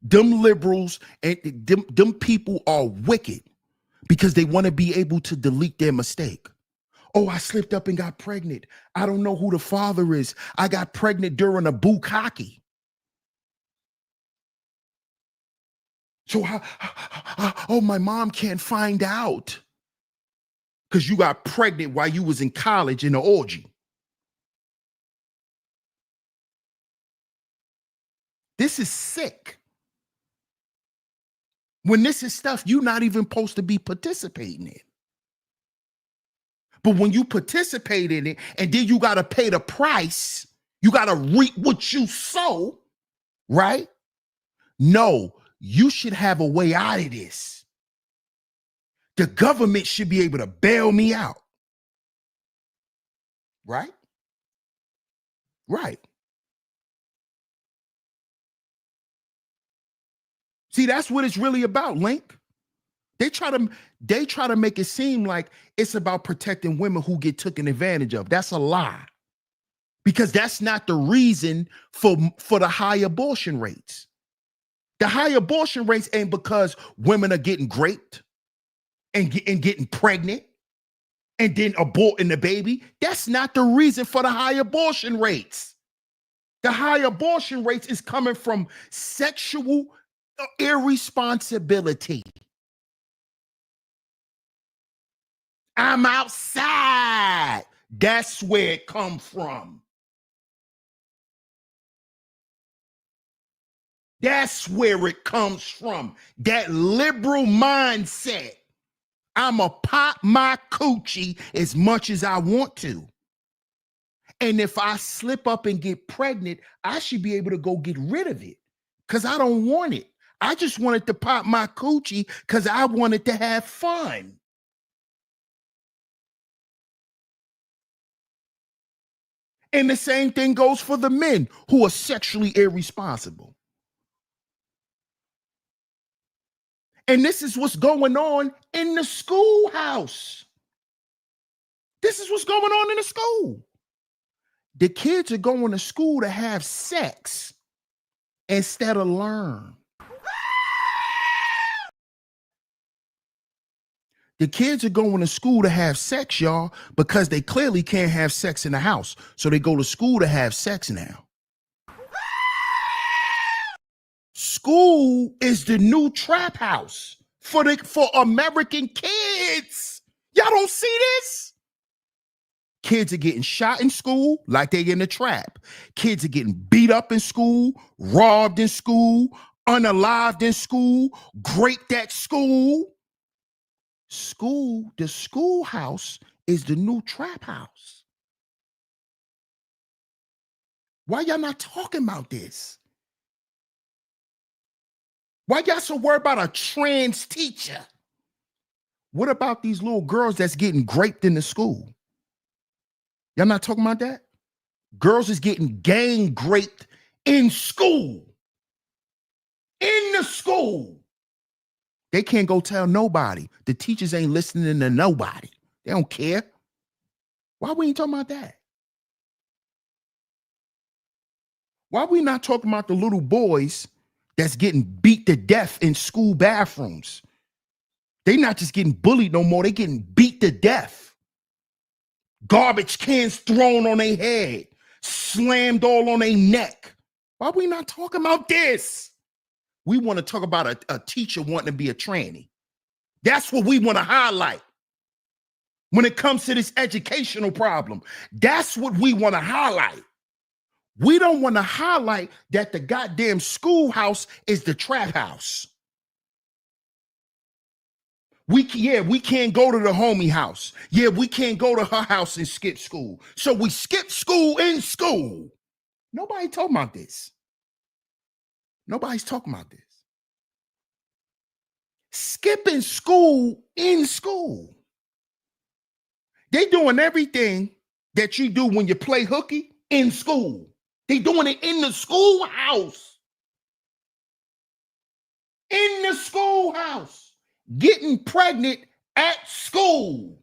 Them liberals and them people are wicked because they want to be able to delete their mistake. Oh, I slipped up and got pregnant. I don't know who the father is. I got pregnant during a bukkake. So, oh, my mom can't find out because you got pregnant while you was in college in an orgy. This is sick. When this is stuff you're not even supposed to be participating in. But when you participate in it and then you got to pay the price, you got to reap what you sow, right? No, you should have a way out of this. The government should be able to bail me out. Right? Right. See, that's what it's really about, Link. They try to make it seem like it's about protecting women who get taken advantage of. That's a lie. Because that's not the reason for the high abortion rates. The high abortion rates ain't because women are getting raped and getting pregnant and then aborting the baby. That's not the reason for the high abortion rates. The high abortion rates is coming from sexual irresponsibility. I'm outside. That's where it come from. That's where it comes from. That liberal mindset. I'ma pop my coochie as much as I want to. And if I slip up and get pregnant, I should be able to go get rid of it because I don't want it. I just wanted to pop my coochie because I wanted to have fun. And the same thing goes for the men who are sexually irresponsible. And this is what's going on in the schoolhouse. This is what's going on in the school. The kids are going to school to have sex instead of learn. The kids are going to school to have sex, y'all, because they clearly can't have sex in the house. So they go to school to have sex now. School is the new trap house for American kids. Y'all don't see this? Kids are getting shot in school like they in a trap. Kids are getting beat up in school, robbed in school, unalived in school, raped at school. The schoolhouse is the new trap house. Why y'all not talking about this? Why y'all so worried about a trans teacher? What about these little girls that's getting raped in the school? Y'all not talking about that? Girls is getting gang raped in school. In the school. They can't go tell nobody. The teachers ain't listening to nobody. They don't care. Why we ain't talking about that? Why we not talking about the little boys that's getting beat to death in school bathrooms? They not just getting bullied no more. They getting beat to death. Garbage cans thrown on their head, slammed all on their neck. Why we not talking about this? We want to talk about a teacher wanting to be a tranny. That's what we want to highlight. When it comes to this educational problem, that's what we want to highlight. We don't want to highlight that the goddamn schoolhouse is the trap house. We can't go to the homie house. Yeah, we can't go to her house and skip school. So we skip school in school. Nobody talking about this. Nobody's talking about this. Skipping school in school. They doing everything that you do when you play hooky in school. They doing it in the schoolhouse. In the schoolhouse. Getting pregnant at school.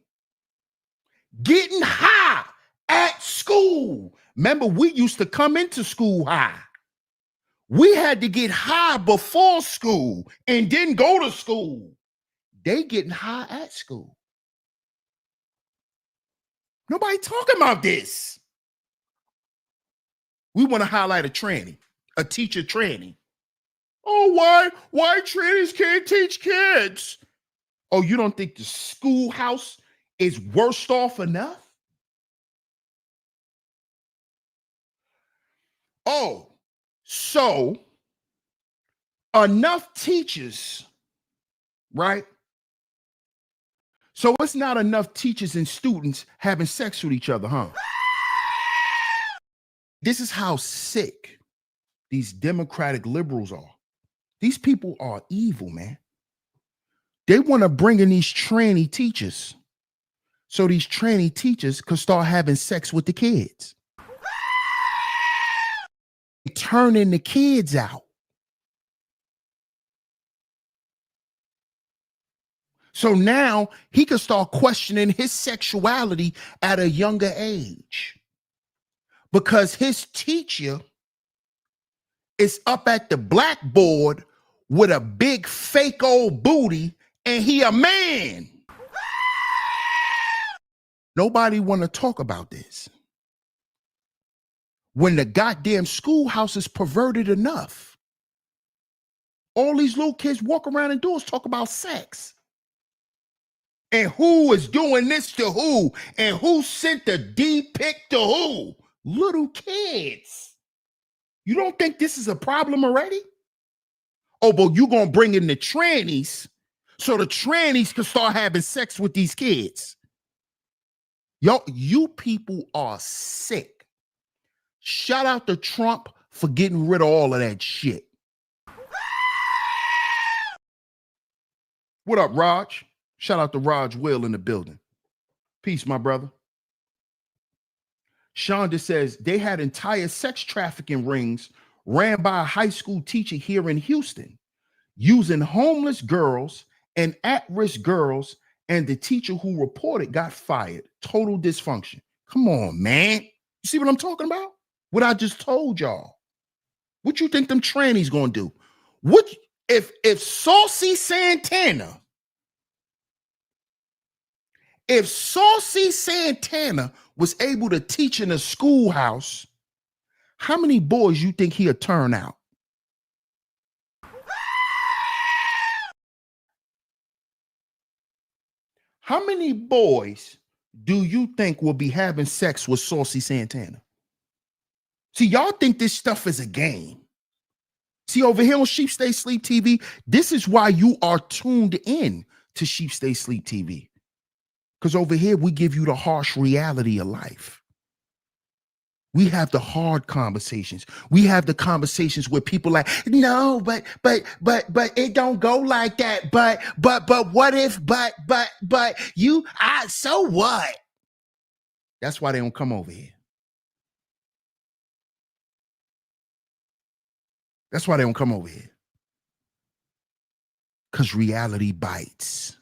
Getting high at school. Remember, we used to come into school high. We had to get high before school and then go to school. They getting high at school. Nobody talking about this. We want to highlight a tranny, a teacher tranny. Oh, why trannies can't teach kids? Oh, you don't think the schoolhouse is worse off enough? Oh, so enough teachers, right? So it's not enough teachers and students having sex with each other, huh? This is how sick these Democratic liberals are. These people are evil, man. They want to bring in these tranny teachers so these tranny teachers could start having sex with the kids. Turning the kids out. So now he could start questioning his sexuality at a younger age because his teacher is up at the blackboard with a big fake old booty and he a man. Nobody want to talk about this. When the goddamn schoolhouse is perverted enough. All these little kids walk around indoors talk about sex. And who is doing this to who? And who sent the D pic to who? Little kids. You don't think this is a problem already? Oh, but you gonna bring in the trannies so the trannies can start having sex with these kids. Yo, you people are sick. Shout out to Trump for getting rid of all of that shit. What up, Raj? Shout out to Raj Will in the building. Peace, my brother. Shonda says they had entire sex trafficking rings ran by a high school teacher here in Houston, using homeless girls and at-risk girls, and the teacher who reported got fired. Total dysfunction. Come on, man. You see what I'm talking about? What I just told y'all. What you think them trannies gonna do? What if Saucy Santana, if Saucy Santana was able to teach in a schoolhouse, how many boys you think he'll turn out? How many boys do you think will be having sex with Saucy Santana? See, y'all think this stuff is a game. See, over here on Sheep Stay Sleep TV, this is why you are tuned in to Sheep Stay Sleep TV. Because over here, we give you the harsh reality of life. We have the hard conversations. We have the conversations where people like, no, but it don't go like that. But what if, so what? That's why they don't come over here. That's why they don't come over here. Because reality bites.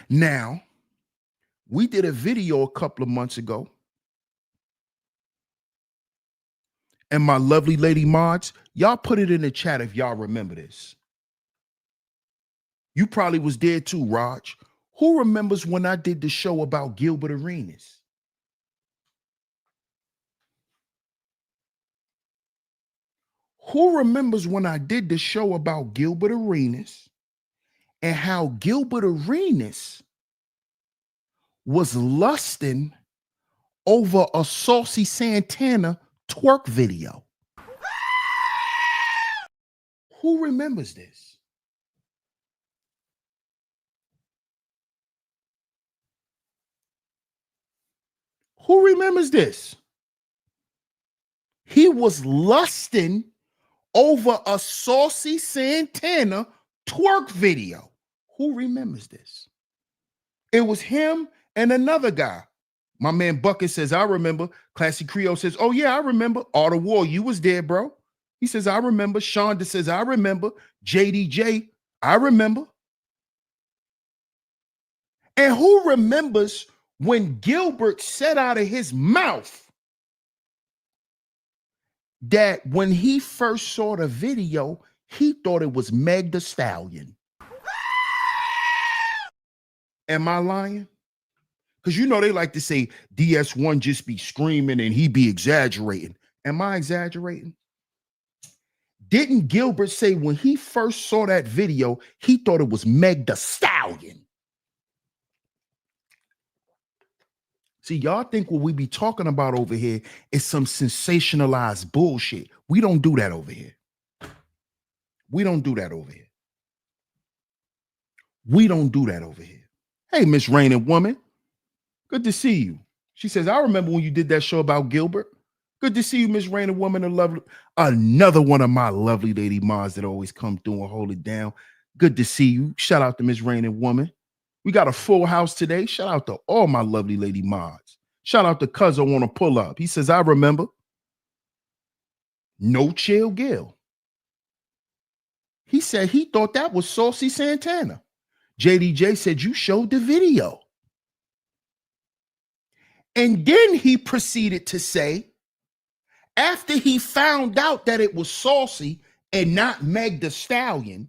Now, we did a video a couple of months ago. And my lovely lady mods, y'all put it in the chat if y'all remember this. You probably was there too, Raj. Who remembers when I did the show about Gilbert Arenas? Who remembers when I did the show about Gilbert Arenas and how Gilbert Arenas was lusting over a Saucy Santana twerk video? Who remembers this? Who remembers this? He was lusting over a Saucy Santana twerk video. Who remembers this? It was him and another guy. My man Bucket says, I remember. Classy Creole says, oh yeah, I remember. Art of War, you was there, bro. He says, I remember. Shonda says, I remember. JDJ, I remember. And who remembers when Gilbert said out of his mouth that when he first saw the video, he thought it was Meg Thee Stallion? Am I lying? Because you know they like to say DS1 just be screaming and he be exaggerating. Am I exaggerating? Didn't Gilbert say when he first saw that video, he thought it was Meg Thee Stallion? See, y'all think what we be talking about over here is some sensationalized bullshit. We don't do that over here. We don't do that over here. We don't do that over here. Hey, Miss Raining Woman. Good to see you. She says, I remember when you did that show about Gilbert. Good to see you, Miss Raining Woman. Another one of my lovely lady mods that always come through and hold it down. Good to see you. Shout out to Miss Raining Woman. We got a full house today. Shout out to all my lovely lady mods. Shout out to Cuz I want to pull up. He says, I remember. No Chill Gil. He said he thought that was Saucy Santana. JDJ said you showed the video. And then he proceeded to say, after he found out that it was Saucy and not Meg Thee Stallion,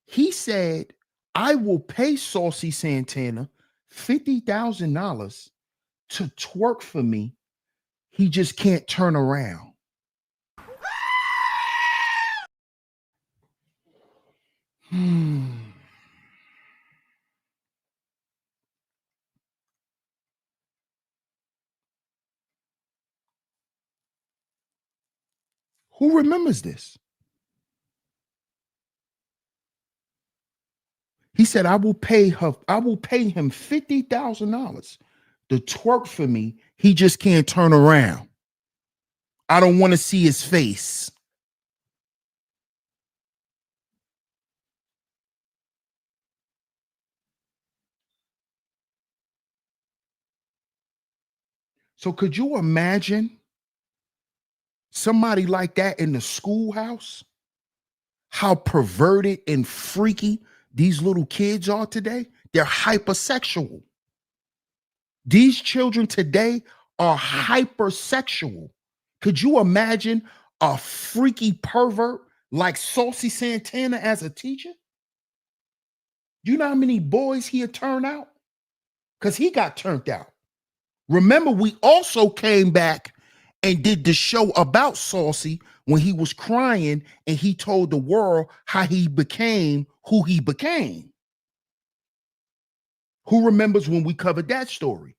he said, I will pay Saucy Santana $50,000 to twerk for me. He just can't turn around. Who remembers this? He said, I will pay him $50,000 to twerk for me. He just can't turn around. I don't want to see his face. So could you imagine somebody like that in the schoolhouse? How perverted and freaky these little kids are today? They're hypersexual. These children today are hypersexual. Could you imagine a freaky pervert like Saucy Santana as a teacher? You know how many boys he had turned out? Because he got turned out. Remember, we also came back and did the show about Saucy when he was crying and he told the world how he became who he became. Who remembers when we covered that story?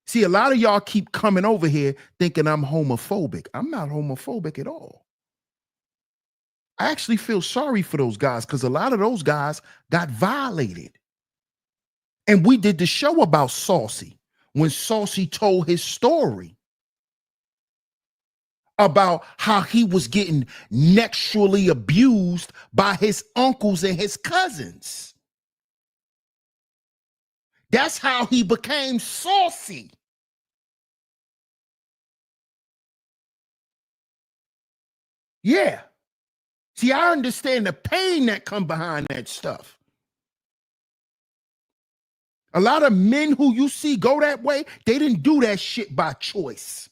See, a lot of y'all keep coming over here thinking I'm homophobic. I'm not homophobic at all. I actually feel sorry for those guys because a lot of those guys got violated. And we did the show about Saucy when Saucy told his story about how he was getting sexually abused by his uncles and his cousins. That's how he became Saucy. Yeah. See, I understand the pain that come behind that stuff. A lot of men who you see go that way, they didn't do that shit by choice.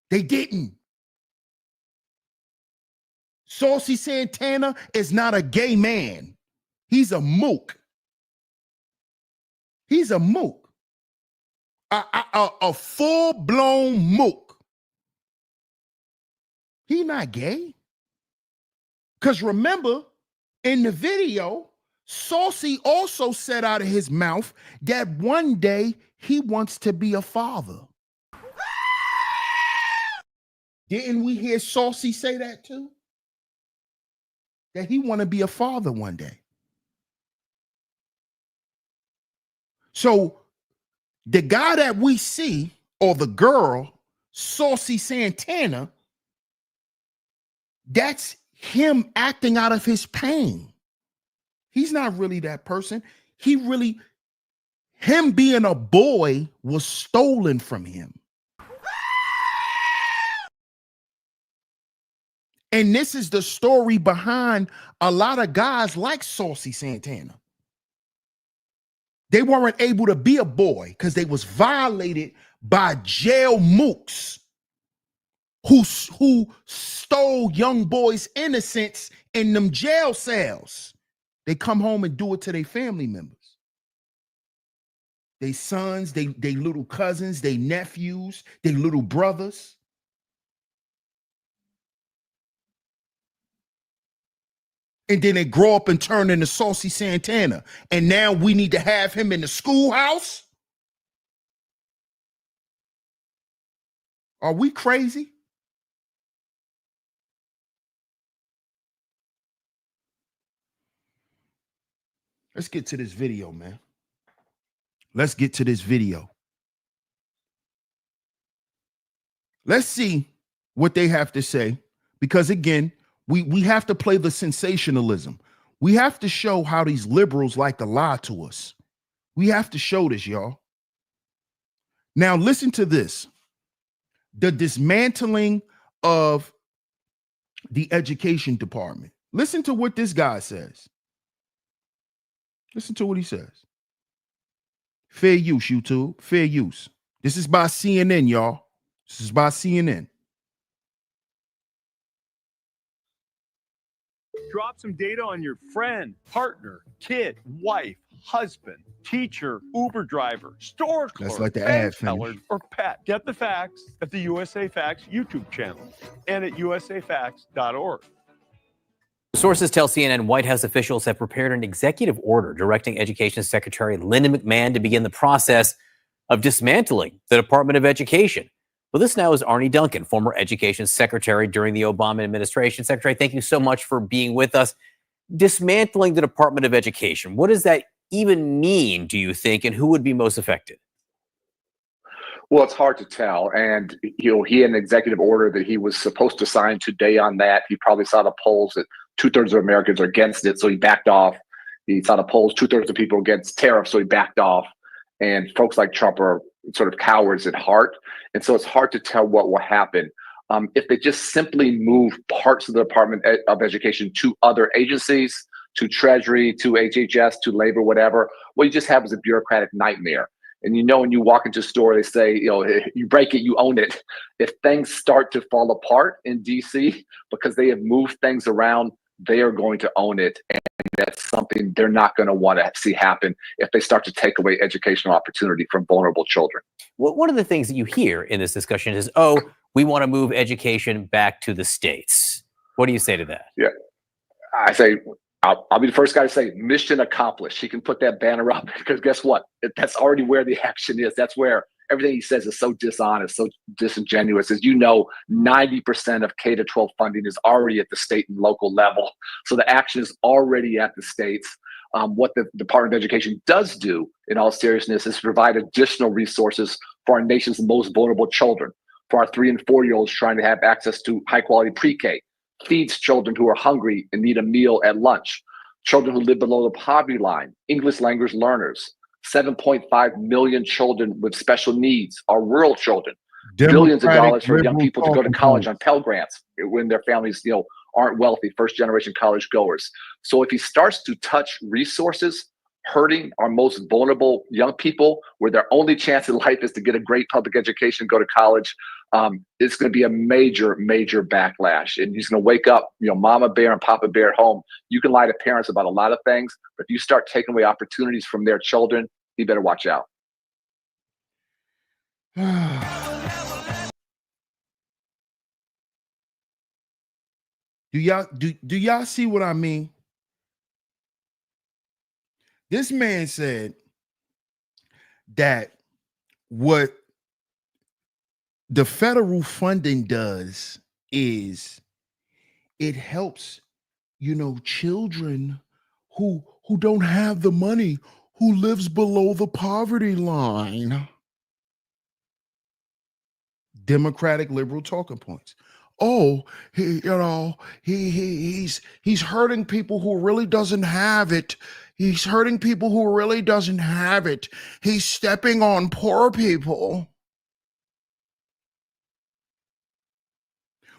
They didn't. Saucy Santana is not a gay man. He's a mook. He's a mook. A full-blown mook. He not gay. Because remember, in the video, Saucy also said out of his mouth that one day he wants to be a father. Didn't we hear Saucy say that too? That he want to be a father one day. So the guy that we see, or the girl, Saucy Santana, that's him acting out of his pain. He's not really that person. Him being a boy was stolen from him. And this is the story behind a lot of guys like Saucy Santana. They weren't able to be a boy because they was violated by jail mooks who stole young boys' innocence in them jail cells. They come home and do it to their family members. They sons, they little cousins, they nephews, they little brothers. And then they grow up and turn into Saucy Santana. And now we need to have him in the schoolhouse? Are we crazy? Let's get to this video, man. Let's get to this video. Let's see what they have to say. Because again, we have to play the sensationalism. We have to show how these liberals like to lie to us. We have to show this, y'all. Now, listen to this. The dismantling of the education department. Listen to what this guy says. Listen to what he says. Fair use, YouTube. Fair use. This is by CNN, y'all. This is by CNN.
Drop some data on your friend, partner, kid, wife, husband, teacher, Uber driver, store clerk,
that's like the ad
teller, or pet. Get the facts at the USA Facts YouTube channel and at usafacts.org.
Sources tell CNN White House officials have prepared an executive order directing Education Secretary Linda McMahon to begin the process of dismantling the Department of Education. Well, this now is Arnie Duncan, former Education Secretary during the Obama administration. Secretary, thank you so much for being with us. Dismantling the Department of Education, what does that even mean, do you think, and who would be most affected?
Well, it's hard to tell. And, he had an executive order that he was supposed to sign today on that. He probably saw the polls that 2/3 of Americans are against it, so he backed off. He saw the polls, 2/3 of people against tariffs, so he backed off. And folks like Trump are sort of cowards at heart. And so it's hard to tell what will happen. If they just simply move parts of the Department of Education to other agencies, to Treasury, to HHS, to Labor, whatever, what you just have is a bureaucratic nightmare. And when you walk into a store, they say, you break it, you own it. If things start to fall apart in DC because they have moved things around they are going to own it. And that's something they're not going to want to see happen if they start to take away educational opportunity from vulnerable children.
Well, one of the things that you hear in this discussion is, oh, we want to move education back to the states. What do you say to that?
Yeah, I say, I'll be the first guy to say mission accomplished. He can put that banner up because guess what? That's already where the action is. That's where everything he says is so dishonest, so disingenuous. As you know, 90% of K-12 funding is already at the state and local level. So the action is already at the states. What the Department of Education does do, in all seriousness, is provide additional resources for our nation's most vulnerable children, for our 3- and 4-year-olds trying to have access to high-quality pre-K, feeds children who are hungry and need a meal at lunch, children who live below the poverty line, English language learners, 7.5 million children with special needs are rural children, billions of dollars for young people to go to college on Pell Grants when their families, aren't wealthy, first-generation college goers. So if he starts to touch resources hurting our most vulnerable young people, where their only chance in life is to get a great public education, go to college, it's going to be a major, major backlash. And he's going to wake up, Mama Bear and Papa Bear at home. You can lie to parents about a lot of things, but if you start taking away opportunities from their children, you better watch out.
Do y'all see what I mean? This man said that what the federal funding does is it helps, children who don't have the money, who lives below the poverty line. Democratic liberal talking points. Oh, he's hurting people who really doesn't have it. He's hurting people who really doesn't have it. He's stepping on poor people.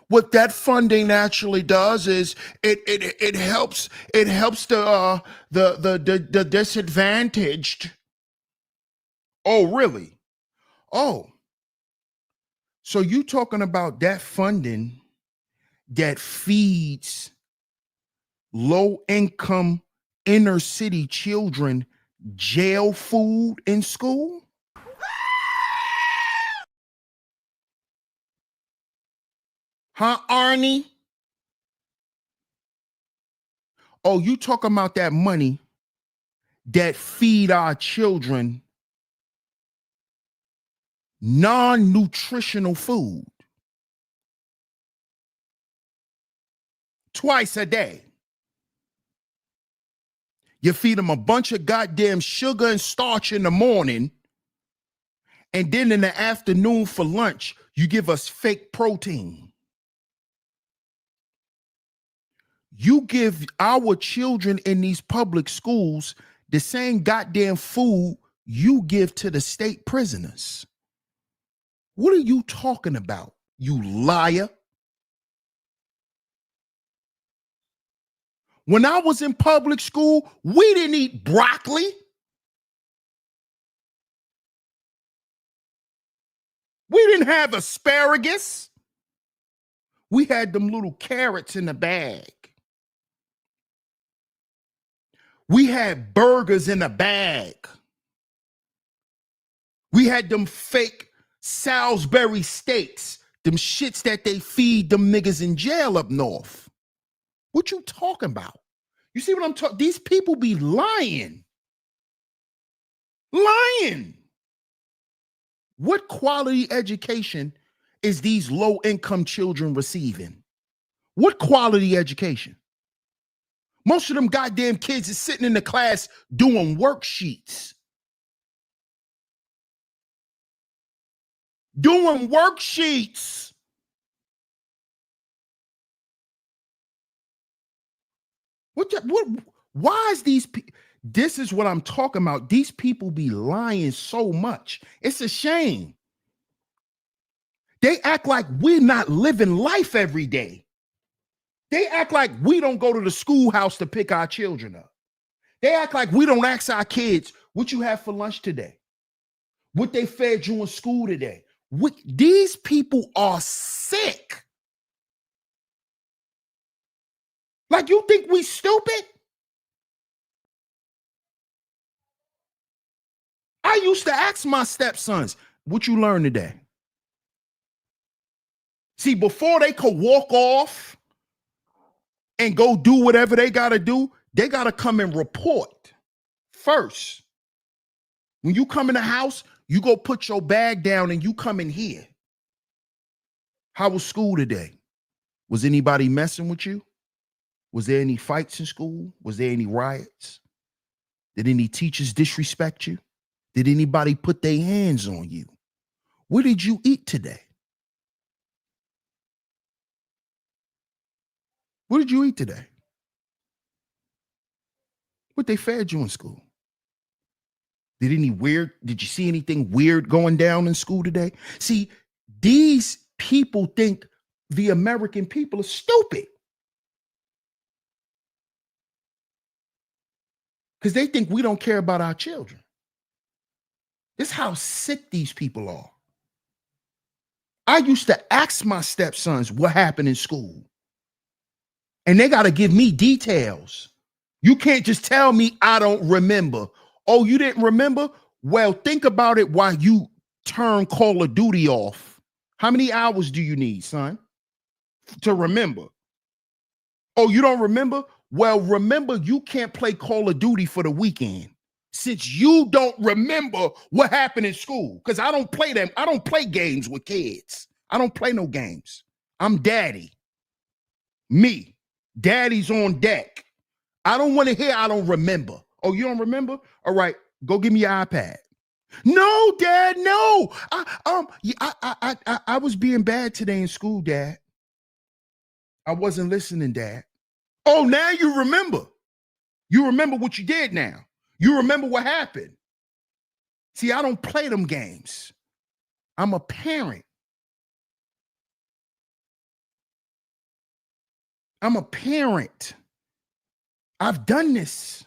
What that funding actually does is it helps the disadvantaged. Oh, really? Oh. So you talking about that funding that feeds low-income inner city children jail food in school? Huh, Arnie? Oh, you talking about that money that feed our children non-nutritional food twice a day. You feed them a bunch of goddamn sugar and starch in the morning, and then in the afternoon for lunch, you give us fake protein. You give our children in these public schools the same goddamn food you give to the state prisoners. What are you talking about, you liar? When I was in public school, we didn't eat broccoli. We didn't have asparagus. We had them little carrots in the bag. We had burgers in a bag. We had them fake Salisbury steaks, them shits that they feed them niggas in jail up north. What you talking about? You see what I'm talking? These people be lying. Lying. What quality education is these low-income children receiving? What quality education? Most of them goddamn kids is sitting in the class doing worksheets. Doing worksheets. Why is these people? This is what I'm talking about. These people be lying so much. It's a shame. They act like we're not living life every day. They act like we don't go to the schoolhouse to pick our children up. They act like we don't ask our kids, what you have for lunch today? What they fed you in school today? These people are sick. Like, you think we stupid? I used to ask my stepsons, what you learn today? See, before they could walk off and go do whatever they got to do, they got to come and report first. When you come in the house, you go put your bag down and you come in here. How was school today? Was anybody messing with you? Was there any fights in school? Was there any riots? Did any teachers disrespect you? Did anybody put their hands on you? What did you eat today? What did you eat today? What they fed you in school? Did you see anything weird going down in school today? See, these people think the American people are stupid. Because they think we don't care about our children. This is how sick these people are. I used to ask my stepsons what happened in school. And they got to give me details. You can't just tell me I don't remember. Oh, you didn't remember? Well, think about it while you turn Call of Duty off. How many hours do you need, son, to remember? Oh, you don't remember? Well, remember, you can't play Call of Duty for the weekend since you don't remember what happened in school. Because I don't play them. I don't play games with kids. I don't play no games. I'm daddy. Me. Daddy's on deck. I don't want to hear I don't remember. Oh, you don't remember? All right, go give me your iPad. No, Dad, no. I was being bad today in school, Dad. I wasn't listening, Dad. Oh, now you remember. You remember what you did now. You remember what happened. See, I don't play them games. I'm a parent. I'm a parent. I've done this.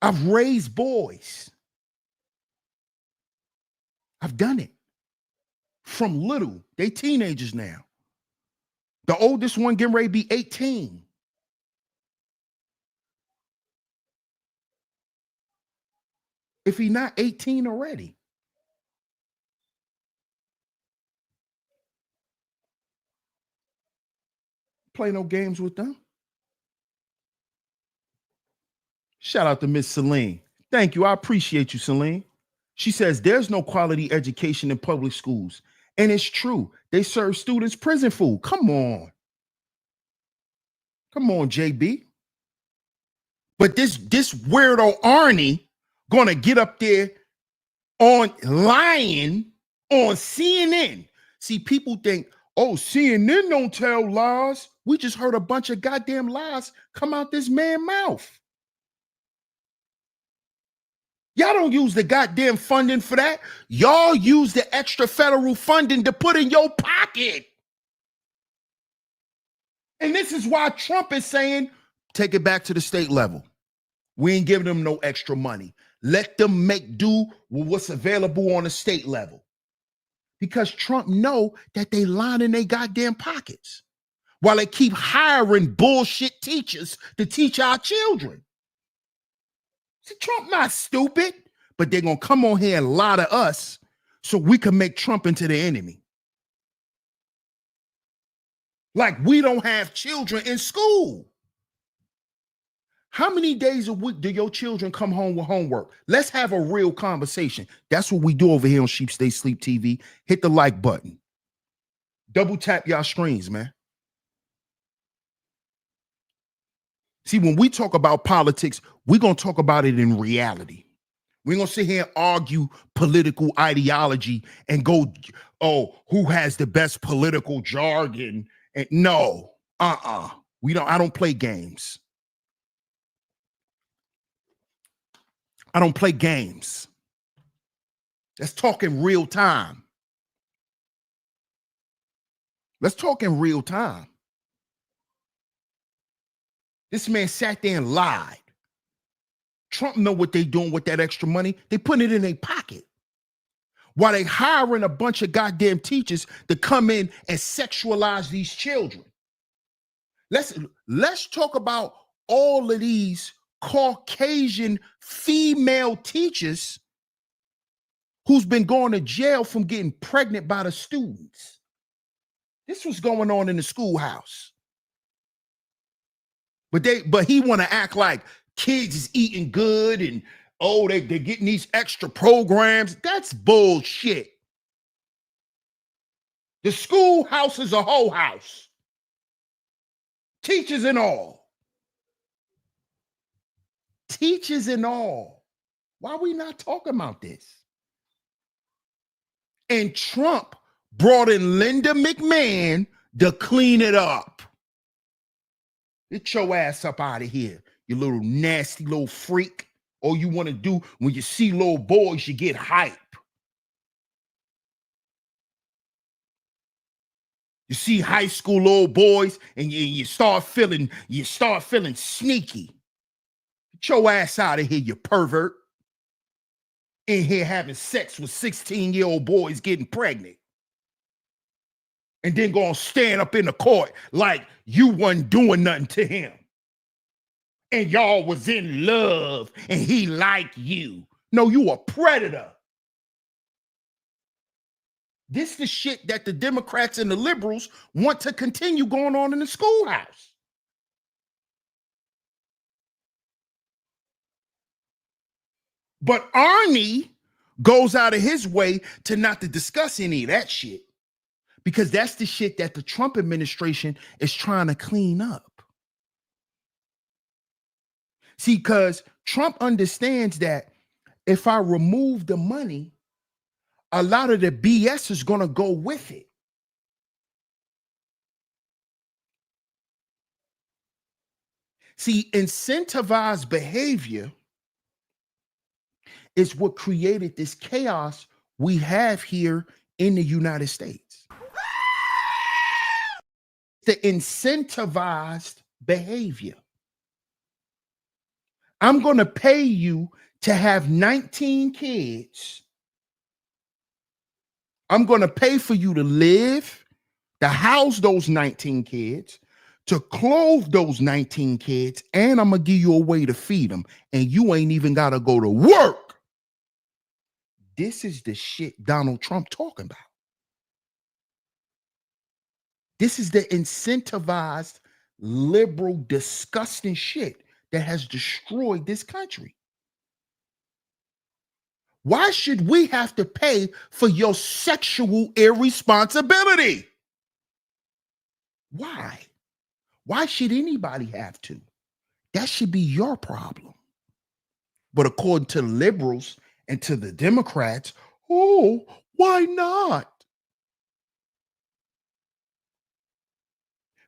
I've raised boys. I've done it. From little. They teenagers now. The oldest one getting ready to be 18. If he's not 18 already. Play no games with them. Shout out to Miss Celine. Thank you. I appreciate you, Celine. She says there's no quality education in public schools. And it's true. They serve students prison food. Come on. Come on, JB. But this weirdo Arnie gonna get up there on lying on CNN. See, people think, oh, CNN don't tell lies. We just heard a bunch of goddamn lies come out this man's mouth. Y'all don't use the goddamn funding for that. Y'all use the extra federal funding to put in your pocket. And this is why Trump is saying, take it back to the state level. We ain't giving them no extra money. Let them make do with what's available on the state level. Because Trump know that they lining their goddamn pockets while they keep hiring bullshit teachers to teach our children. See, Trump not stupid, but they're going to come on here and lie to us so we can make Trump into the enemy. Like we don't have children in school. How many days a week do your children come home with homework? Let's have a real conversation. That's what we do over here on Sheep Stay Sleep TV. Hit the like button. Double tap y'all screens, man. See, when we talk about politics, we're going to talk about it in reality. We're going to sit here and argue political ideology and go, oh, who has the best political jargon? And no, we don't. I don't play games. I don't play games. Let's talk in real time. Let's talk in real time. This man sat there and lied. Trump know what they doing with that extra money. They put it in their pocket. While they hiring a bunch of goddamn teachers to come in and sexualize these children. Let's talk about all of these Caucasian female teachers who's been going to jail from getting pregnant by the students. This was going on in the schoolhouse. But he want to act like kids is eating good and they're getting these extra programs. That's bullshit. The schoolhouse is a whole house. Teachers and all. Teachers and all. Why are we not talking about this? And Trump brought in Linda McMahon to clean it up. Get your ass up out of here, you little nasty little freak. All you want to do when you see little boys, you get hype. You see high school little boys and you start feeling sneaky. Get your ass out of here, you pervert. In here having sex with 16-year-old boys getting pregnant. And then gonna stand up in the court like you wasn't doing nothing to him. And y'all was in love and he liked you. No, you a predator. This is the shit that the Democrats and the liberals want to continue going on in the schoolhouse. But Arnie goes out of his way to not to discuss any of that shit. Because that's the shit that the Trump administration is trying to clean up. See, because Trump understands that if I remove the money, a lot of the BS is going to go with it. See, incentivized behavior is what created this chaos we have here in the United States. The incentivized behavior. I'm going to pay you to have 19 kids. I'm going to pay for you to live, to house those 19 kids, to clothe those 19 kids, and I'm going to give you a way to feed them. And you ain't even got to go to work. This is the shit Donald Trump talking about. This is the incentivized, liberal, disgusting shit that has destroyed this country. Why should we have to pay for your sexual irresponsibility? Why? Why should anybody have to? That should be your problem. But according to the liberals and to the Democrats, oh, why not?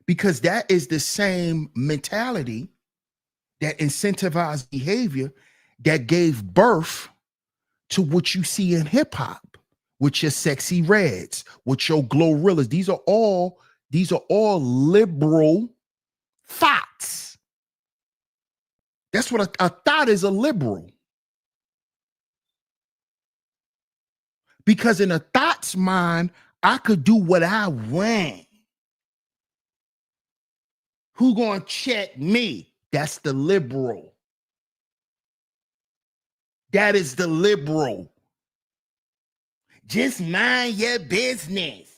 Because that is the same mentality, that incentivized behavior that gave birth to what you see in hip hop, with your Sexy Reds, with your Glorrillas. These are all liberal thoughts. That's what a thought is, a liberal. Because in a thought's mind, I could do what I want. Who gonna check me? That's the liberal. That is the liberal. Just mind your business.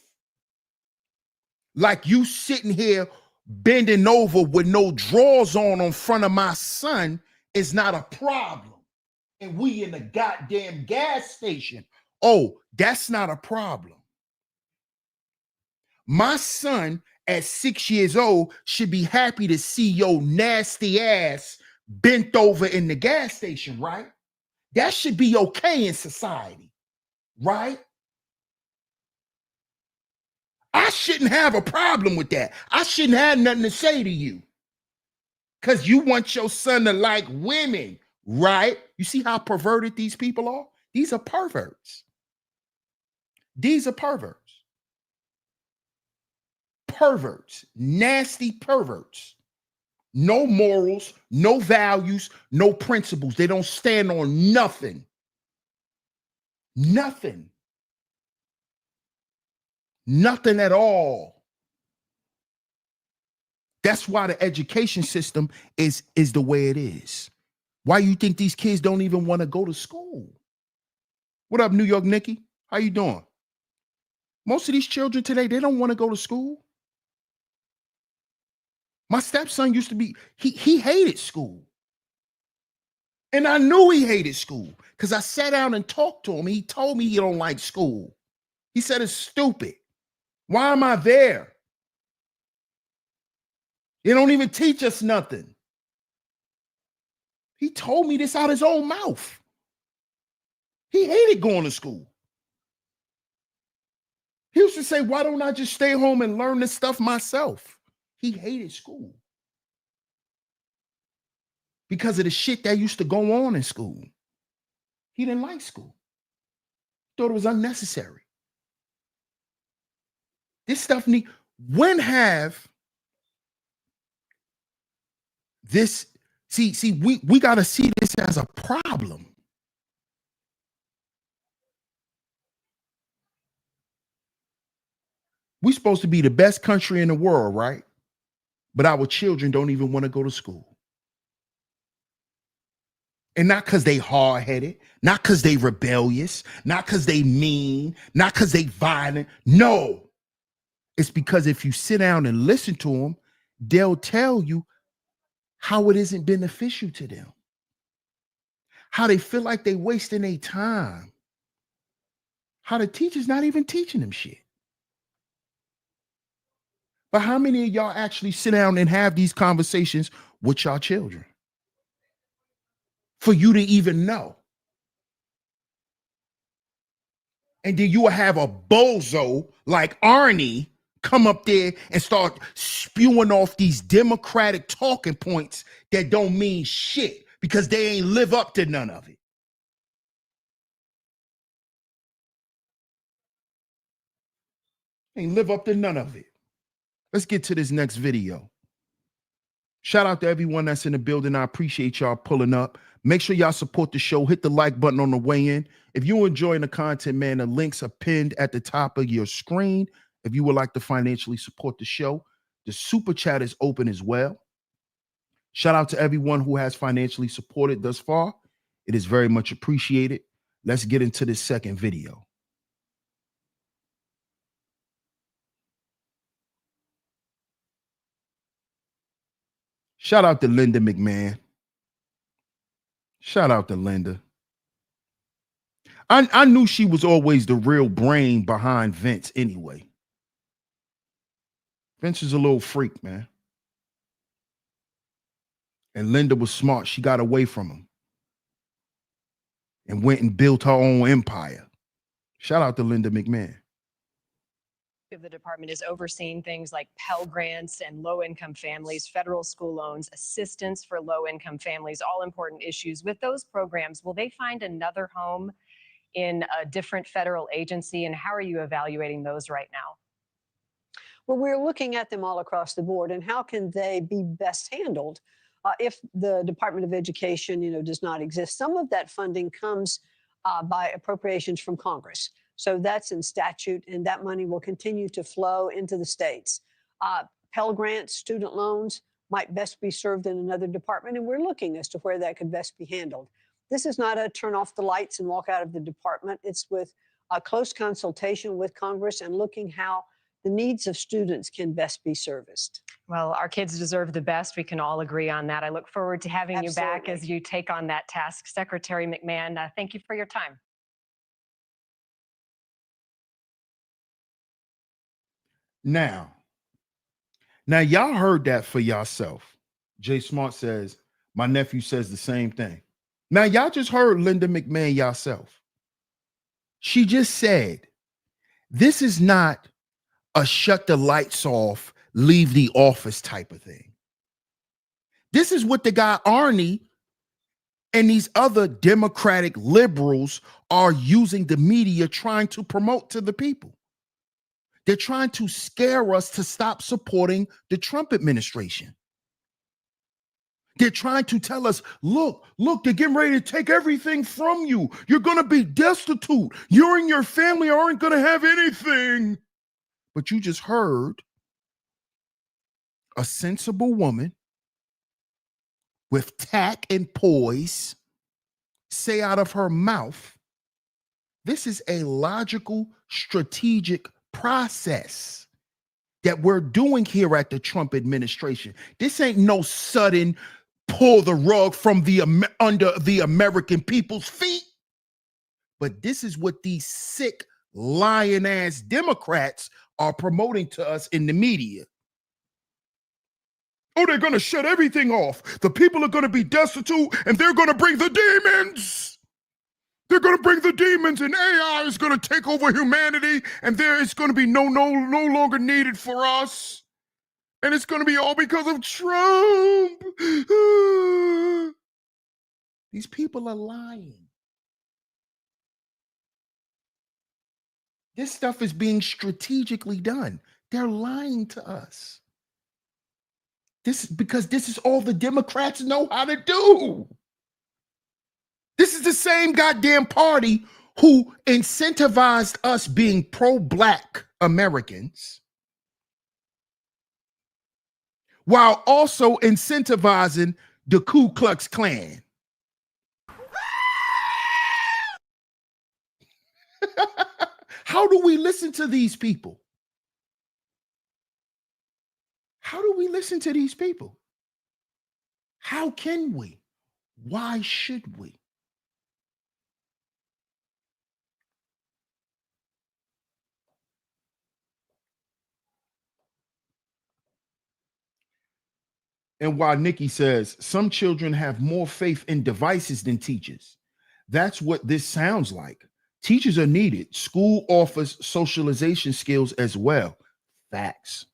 Like you sitting here bending over with no drawers on front of my son is not a problem. And we in the goddamn gas station. Oh, that's not a problem. My son at 6 years old should be happy to see your nasty ass bent over in the gas station, right? That should be okay in society, right? I shouldn't have a problem with that. I shouldn't have nothing to say to you because you want your son to like women, right? You see how perverted these people are? These are perverts. These are perverts. Perverts, nasty perverts. No morals, no values, no principles. They don't stand on nothing. Nothing. Nothing at all. That's why the education system is the way it is. Why you think these kids don't even want to go to school? What up, New York Nikki? How you doing? Most of these children today, they don't want to go to school. My stepson used to be, he hated school. And I knew he hated school because I sat down and talked to him. He told me he don't like school. He said it's stupid. Why am I there? They don't even teach us nothing. He told me this out his own mouth. He hated going to school. He used to say, why don't I just stay home and learn this stuff myself? He hated school because of the shit that used to go on in school. He didn't like school. Thought it was unnecessary. This stuff when have this, we got to see this as a problem. We're supposed to be the best country in the world, right? But our children don't even want to go to school. And not because they hard-headed, not because they rebellious, not because they mean, not because they violent. No. It's because if you sit down and listen to them, they'll tell you how it isn't beneficial to them. How they feel like they wasting their time. How the teacher's not even teaching them shit. But how many of y'all actually sit down and have these conversations with y'all children? For you to even know. And then you will have a bozo like Arnie come up there and start spewing off these Democratic talking points that don't mean shit because they ain't live up to none of it. Ain't live up to none of it. Let's get to this next video. Shout out to everyone that's in the building. I appreciate y'all pulling up. Make sure y'all support the show. Hit the like button on the way in. If you're enjoying the content, man, the links are pinned at the top of your screen. If you would like to financially support the show, the super chat is open as well. Shout out to everyone who has financially supported thus far. It is very much appreciated. Let's get into this second video. Shout out to Linda McMahon. Shout out to Linda. I knew she was always the real brain behind Vince anyway. Vince is a little freak, man. And Linda was smart. She got away from him and went and built her own empire. Shout out to Linda McMahon.
Of the department is overseeing things like Pell Grants and low-income families, federal school loans, assistance for low-income families, all important issues. With those programs, will they find another home in a different federal agency, and how are you evaluating those right now?
Well, we're looking at them all across the board, and how can they be best handled if the Department of Education, does not exist. Some of that funding comes by appropriations from Congress. So that's in statute, and that money will continue to flow into the states. Pell Grants, student loans might best be served in another department, and we're looking as to where that could best be handled. This is not a turn off the lights and walk out of the department. It's with a close consultation with Congress and looking how the needs of students can best be serviced.
Well, our kids deserve the best. We can all agree on that. I look forward to having you back as you take on that task. Secretary McMahon, thank you for your time.
Now, y'all heard that for yourself. Jay Smart says, my nephew says the same thing. Now, y'all just heard Linda McMahon yourself. She just said, this is not a shut the lights off, leave the office type of thing. This is what the guy Arnie and these other Democratic liberals are using the media trying to promote to the people. They're trying to scare us to stop supporting the Trump administration. They're trying to tell us, look, they're getting ready to take everything from you. You're going to be destitute. You and your family aren't going to have anything. But you just heard a sensible woman with tact and poise say out of her mouth, this is a logical, strategic process that we're doing here at the Trump administration. This ain't no sudden pull the rug from under the American people's feet. But this is what these sick, lying-ass Democrats are promoting to us in the media. Oh, they're going to shut everything off. The people are going to be destitute, and they're going to bring the demons. They're going to bring the demons, and AI is going to take over humanity, and there is going to be no longer needed for us. And it's going to be all because of Trump. These people are lying. This stuff is being strategically done. They're lying to us. Because this is all the Democrats know how to do. This is the same goddamn party who incentivized us being pro-Black Americans while also incentivizing the Ku Klux Klan. How do we listen to these people? How do we listen to these people? How can we? Why should we? And while Nikki says some children have more faith in devices than teachers, that's what this sounds like. Teachers are needed. School offers socialization skills as well. Facts.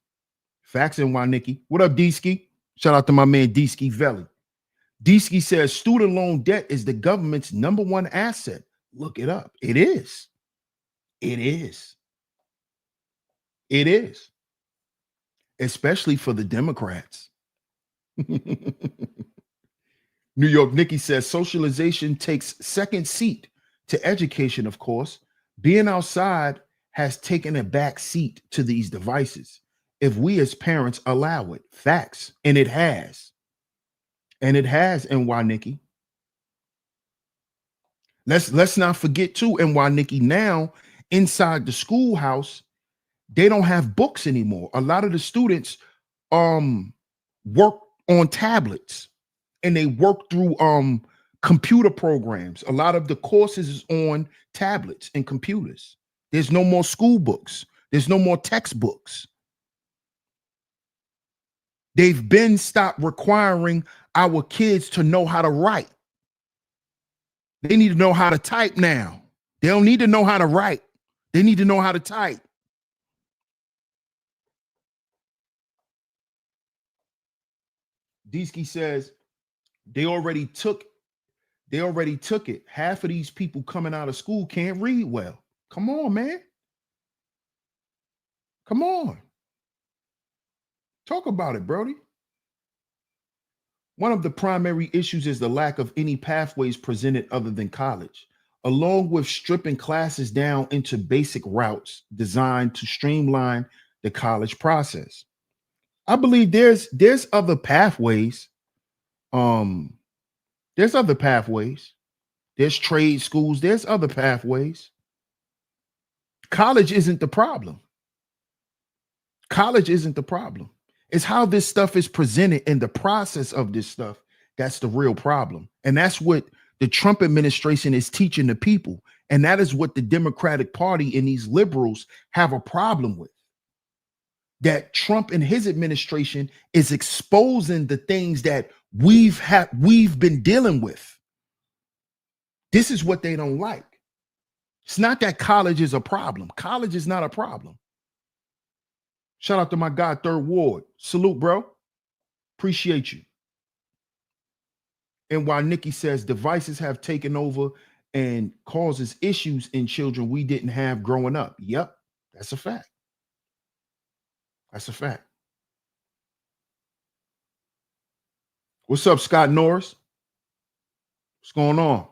Facts. And why, Nikki? What up, D-Ski? Shout out to my man D-Ski Veli. D-Ski says student loan debt is the government's #1 asset. Look it up. It is. It is. It is. Especially for the Democrats. New York Nikki says socialization takes second seat to education, of course. Being outside has taken a back seat to these devices if we as parents allow it. Facts. And it has. And it has, NY Nikki. Let's not forget too, NY Nikki, now inside the schoolhouse, they don't have books anymore. A lot of the students work on tablets and they work through computer programs. A lot of the courses is on tablets and computers. There's no more school books. There's no more textbooks. They've been stopped requiring our kids to know how to write. They need to know how to type now. They don't need to know how to write. They need to know how to type. Deesky says they already took it. Half of these people coming out of school can't read well. Come on, man. Come on. Talk about it, Brody. One of the primary issues is the lack of any pathways presented other than college, along with stripping classes down into basic routes designed to streamline the college process. I believe there's other pathways. There's other pathways. There's trade schools. There's other pathways. College isn't the problem. College isn't the problem. It's how this stuff is presented in the process of this stuff. That's the real problem. And that's what the Trump administration is teaching the people. And that is what the Democratic Party and these liberals have a problem with. That Trump and his administration is exposing the things that we've been dealing with. This is what they don't like. It's not that college is a problem. College is not a problem. Shout out to my guy, Third Ward. Salute, bro. Appreciate you. And while Nikki says devices have taken over and causes issues in children we didn't have growing up. Yep, that's a fact. That's a fact. What's up, Scott Norris? What's going on?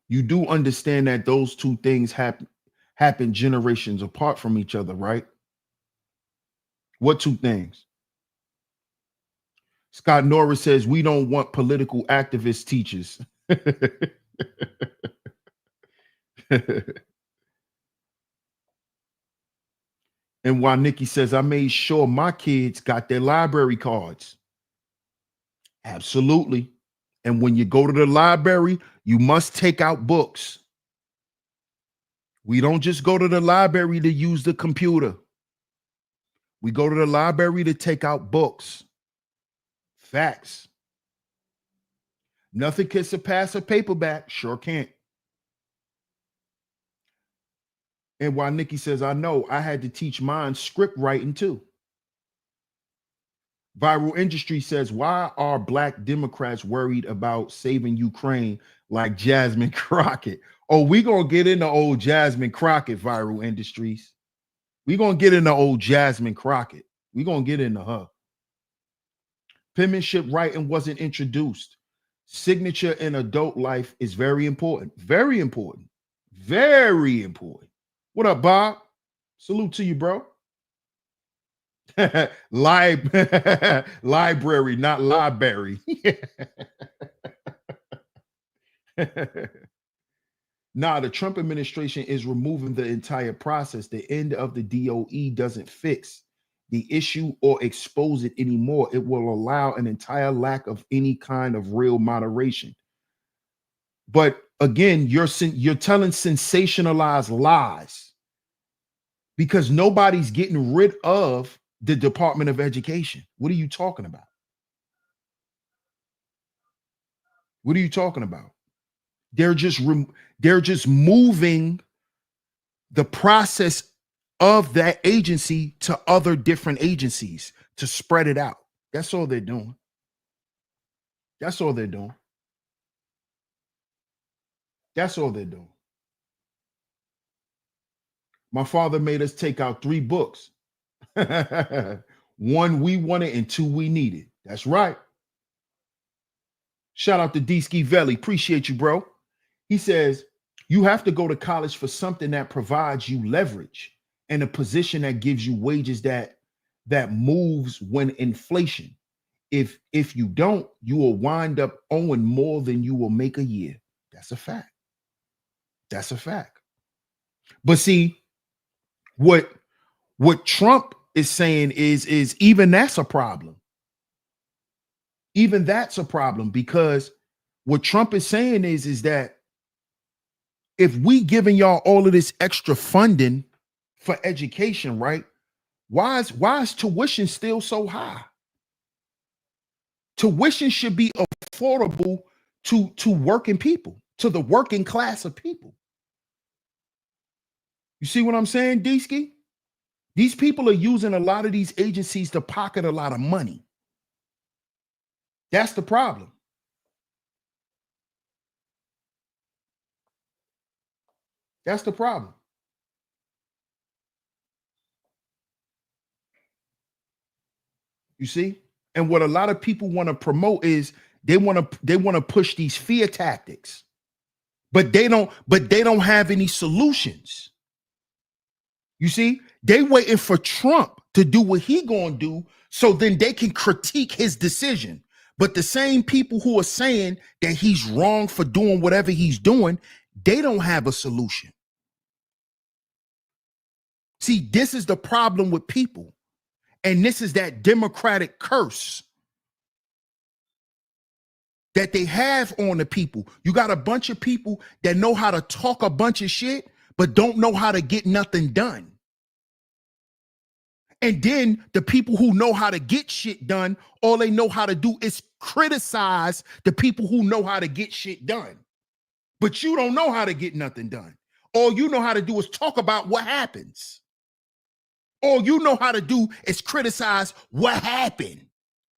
You do understand that those two things have happened generations apart from each other, right? What two things? Scott Norris says we don't want political activist teachers. And while Nikki says, I made sure my kids got their library cards. Absolutely. And when you go to the library, you must take out books. We don't just go to the library to use the computer. We go to the library to take out books. Facts. Nothing can surpass a paperback. Sure can't. And while Nikki says, I know, I had to teach mine script writing too. Viral Industry says, why are Black Democrats worried about saving Ukraine like Jasmine Crockett? Oh, we're going to get into old Jasmine Crockett, Viral Industries. We're going to get into old Jasmine Crockett. We're going to get into her. Penmanship writing wasn't introduced. Signature in adult life is very important. Very important. Very important. What up, Bob? Salute to you, bro. Library, not library. Nah, the Trump administration is removing the entire process. The end of the DOE doesn't fix the issue or expose it anymore. It will allow an entire lack of any kind of real moderation. But again, you're telling sensationalized lies because nobody's getting rid of the Department of Education. What are you talking about? What are you talking about? They're just moving the process of that agency to other different agencies to spread it out. That's all they're doing. That's all they're doing. That's all they're doing. My father made us take out 3 books. 1 we wanted and 2 we needed. That's right. Shout out to D-Ski Velli. Appreciate you, bro. He says, you have to go to college for something that provides you leverage and a position that gives you wages that moves when inflation. If you don't, you will wind up owing more than you will make a year. That's a fact. That's a fact. But see, what Trump is saying is even that's a problem. Even that's a problem, because what Trump is saying is that if we giving y'all all of this extra funding for education, right? Why is tuition still so high? Tuition should be affordable to working people, to the working class of people. You see what I'm saying, D-Ski? These people are using a lot of these agencies to pocket a lot of money. That's the problem. That's the problem. You see? And what a lot of people want to promote is they want to push these fear tactics. But they don't have any solutions. You see? They waiting for Trump to do what he going to do so then they can critique his decision. But the same people who are saying that he's wrong for doing whatever he's doing, they don't have a solution. See, this is the problem with people. And this is that Democratic curse that they have on the people. You got a bunch of people that know how to talk a bunch of shit, but don't know how to get nothing done. And then the people who know how to get shit done, all they know how to do is criticize the people who know how to get shit done. But you don't know how to get nothing done. All you know how to do is talk about what happens. All you know how to do is criticize what happened.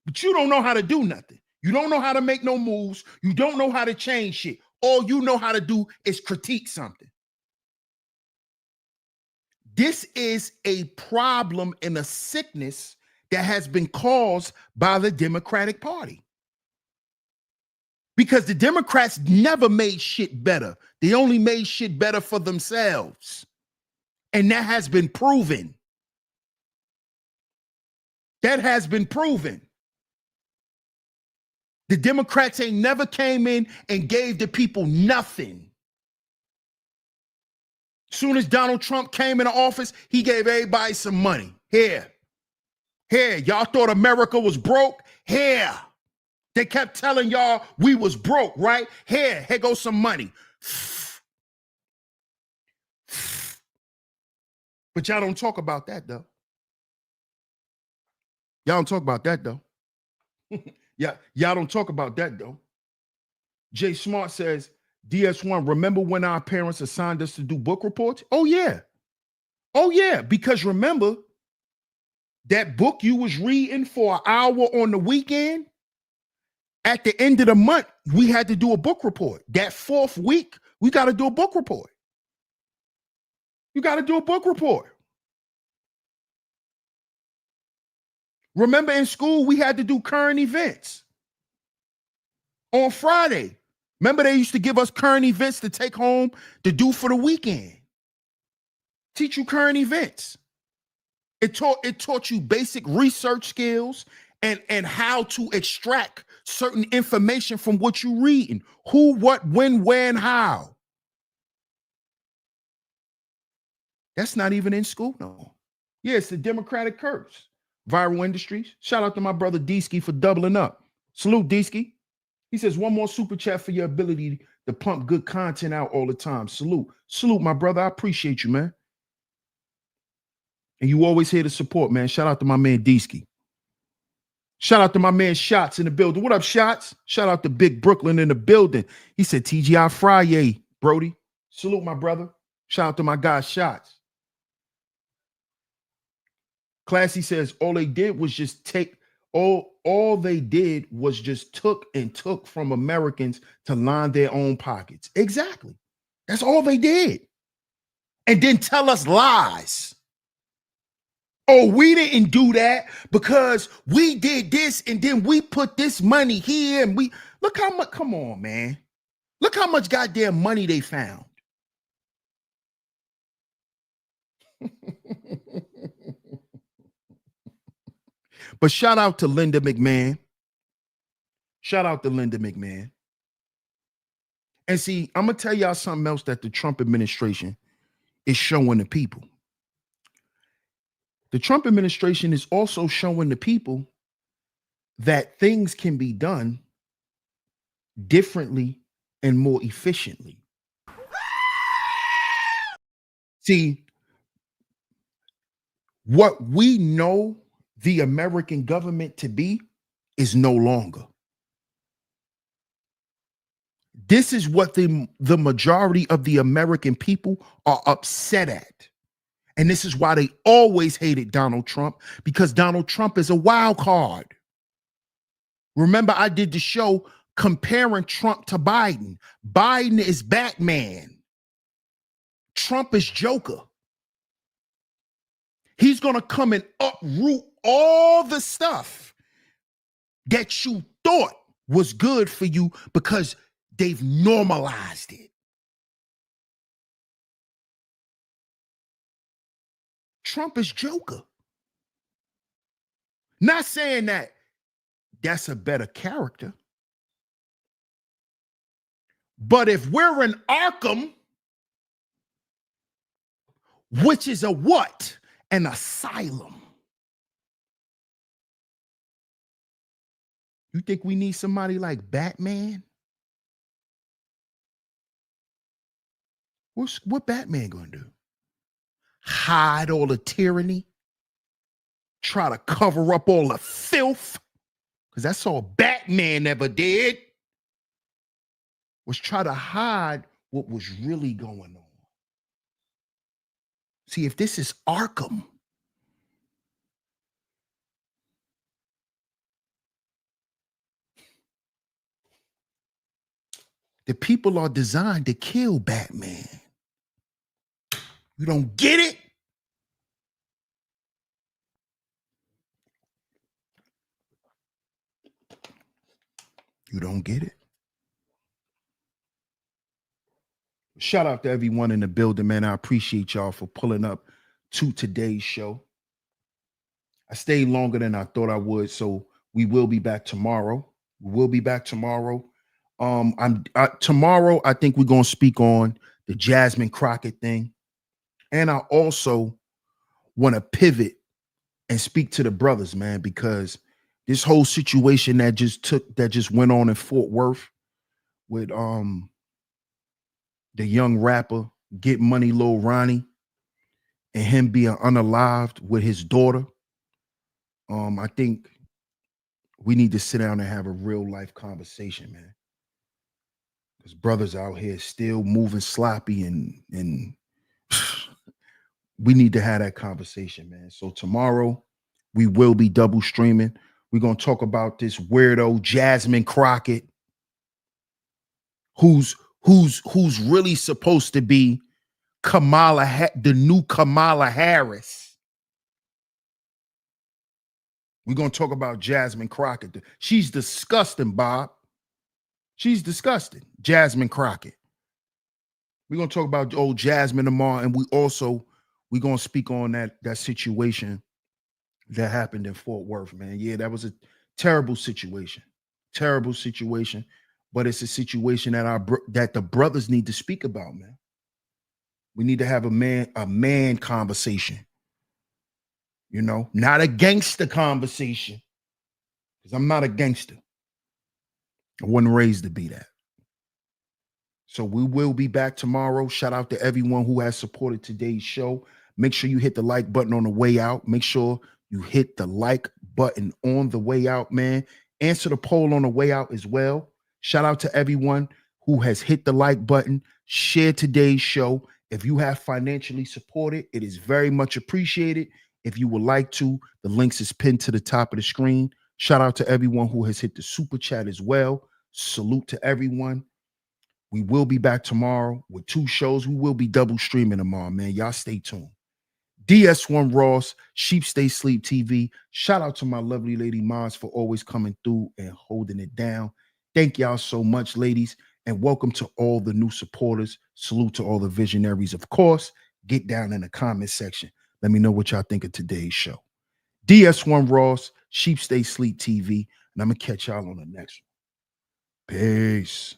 But you don't know how to do nothing. You don't know how to make no moves. You don't know how to change shit. All you know how to do is critique something. This is a problem and a sickness that has been caused by the Democratic Party. Because the Democrats never made shit better. They only made shit better for themselves. And that has been proven. That has been proven. The Democrats ain't never came in and gave the people nothing. Soon as Donald Trump came into office, he gave everybody some money. Here. Y'all thought America was broke? Here. They kept telling y'all we was broke, right? Here goes some money. But y'all don't talk about that, though. Y'all don't talk about that, though. Y'all don't talk about that, though. Jay Smart says, DS1, remember when our parents assigned us to do book reports? Oh, yeah. Oh, yeah. Because remember, that book you was reading for an hour on the weekend, at the end of the month, we had to do a book report. That fourth week, we got to do a book report. You got to do a book report. Remember in school, we had to do current events on Friday. Remember they used to give us current events to take home to do for the weekend. Teach you current events. It taught you basic research skills and how to extract certain information from what you're reading. Who, what, when, where, and how. That's not even in school no. Yeah, it's the Democratic curse. Viral Industries. Shout out to my brother Deesky for doubling up. Salute, Deesky. He says, one more super chat for your ability to pump good content out all the time. Salute. Salute, my brother. I appreciate you, man. And you always here to support, man. Shout out to my man Deesky. Shout out to my man Shots in the building. What up, Shots? Shout out to Big Brooklyn in the building. He said, TGI Friday, Brody. Salute, my brother. Shout out to my guy Shots. Classy says, all they did was just take, all they did was just took from Americans to line their own pockets. Exactly. That's all they did. And then tell us lies. Oh, we didn't do that because we did this and then we put this money here and we look how much, come on, man. Look how much goddamn money they found. But shout out to Linda McMahon. Shout out to Linda McMahon. And see, I'm going to tell y'all something else that the Trump administration is showing the people. The Trump administration is also showing the people that things can be done differently and more efficiently. See, what we know the American government to be is no longer. This is what the majority of the American people are upset at. And this is why they always hated Donald Trump, because Donald Trump is a wild card. Remember, I did the show comparing Trump to Biden. Biden is Batman. Trump is Joker. He's going to come and uproot all the stuff that you thought was good for you because they've normalized it. Trump is Joker. Not saying that that's a better character. But if we're in Arkham, which is a what? An asylum. You think we need somebody like Batman? What Batman gonna do? Hide all the tyranny? Try to cover up all the filth? Because that's all Batman ever did. Was try to hide what was really going on. See, if this is Arkham, the people are designed to kill Batman. You don't get it? You don't get it? Shout out to everyone in the building, man. I appreciate y'all for pulling up to today's show. I stayed longer than I thought I would, so we will be back tomorrow. Tomorrow I think we're gonna speak on the Jasmine Crockett thing, and I also want to pivot and speak to the brothers, man, because this whole situation that just went on in Fort Worth with the young rapper Get Money Lil Ronnie and him being unalived with his daughter. I think we need to sit down and have a real life conversation, man. Because brothers out here still moving sloppy and we need to have that conversation, man. So tomorrow we will be double streaming. We're going to talk about this weirdo Jasmine Crockett, who's really supposed to be the new Kamala Harris. We're going to talk about Jasmine Crockett. She's disgusting, Bob. She's disgusting. Jasmine Crockett. We're going to talk about old Jasmine tomorrow, and we're going to speak on that situation that happened in Fort Worth, man. Yeah, that was a terrible situation. Terrible situation, but it's a situation that the brothers need to speak about, man. We need to have a man conversation. You know, not a gangster conversation. Because I'm not a gangster. I wasn't raised to be that. So we will be back tomorrow. Shout out to everyone who has supported today's show. Make sure you hit the like button on the way out. Make sure you hit the like button on the way out, man. Answer the poll on the way out as well. Shout out to everyone who has hit the like button. Share today's show. If you have financially supported, it is very much appreciated. If you would like to, the links is pinned to the top of the screen. Shout out to everyone who has hit the super chat as well. Salute to everyone. We will be back tomorrow with 2 shows. We will be double streaming tomorrow, man. Y'all stay tuned. DS1 Ross, Sheep Stay Sleep TV. Shout out to my lovely lady Maz for always coming through and holding it down. Thank y'all so much, ladies, and welcome to all the new supporters. Salute to all the visionaries. Of course, get down in the comment section. Let me know what y'all think of today's show. DS1 Ross, Sheep Stay Sleep TV, and I'm going to catch y'all on the next one. Peace.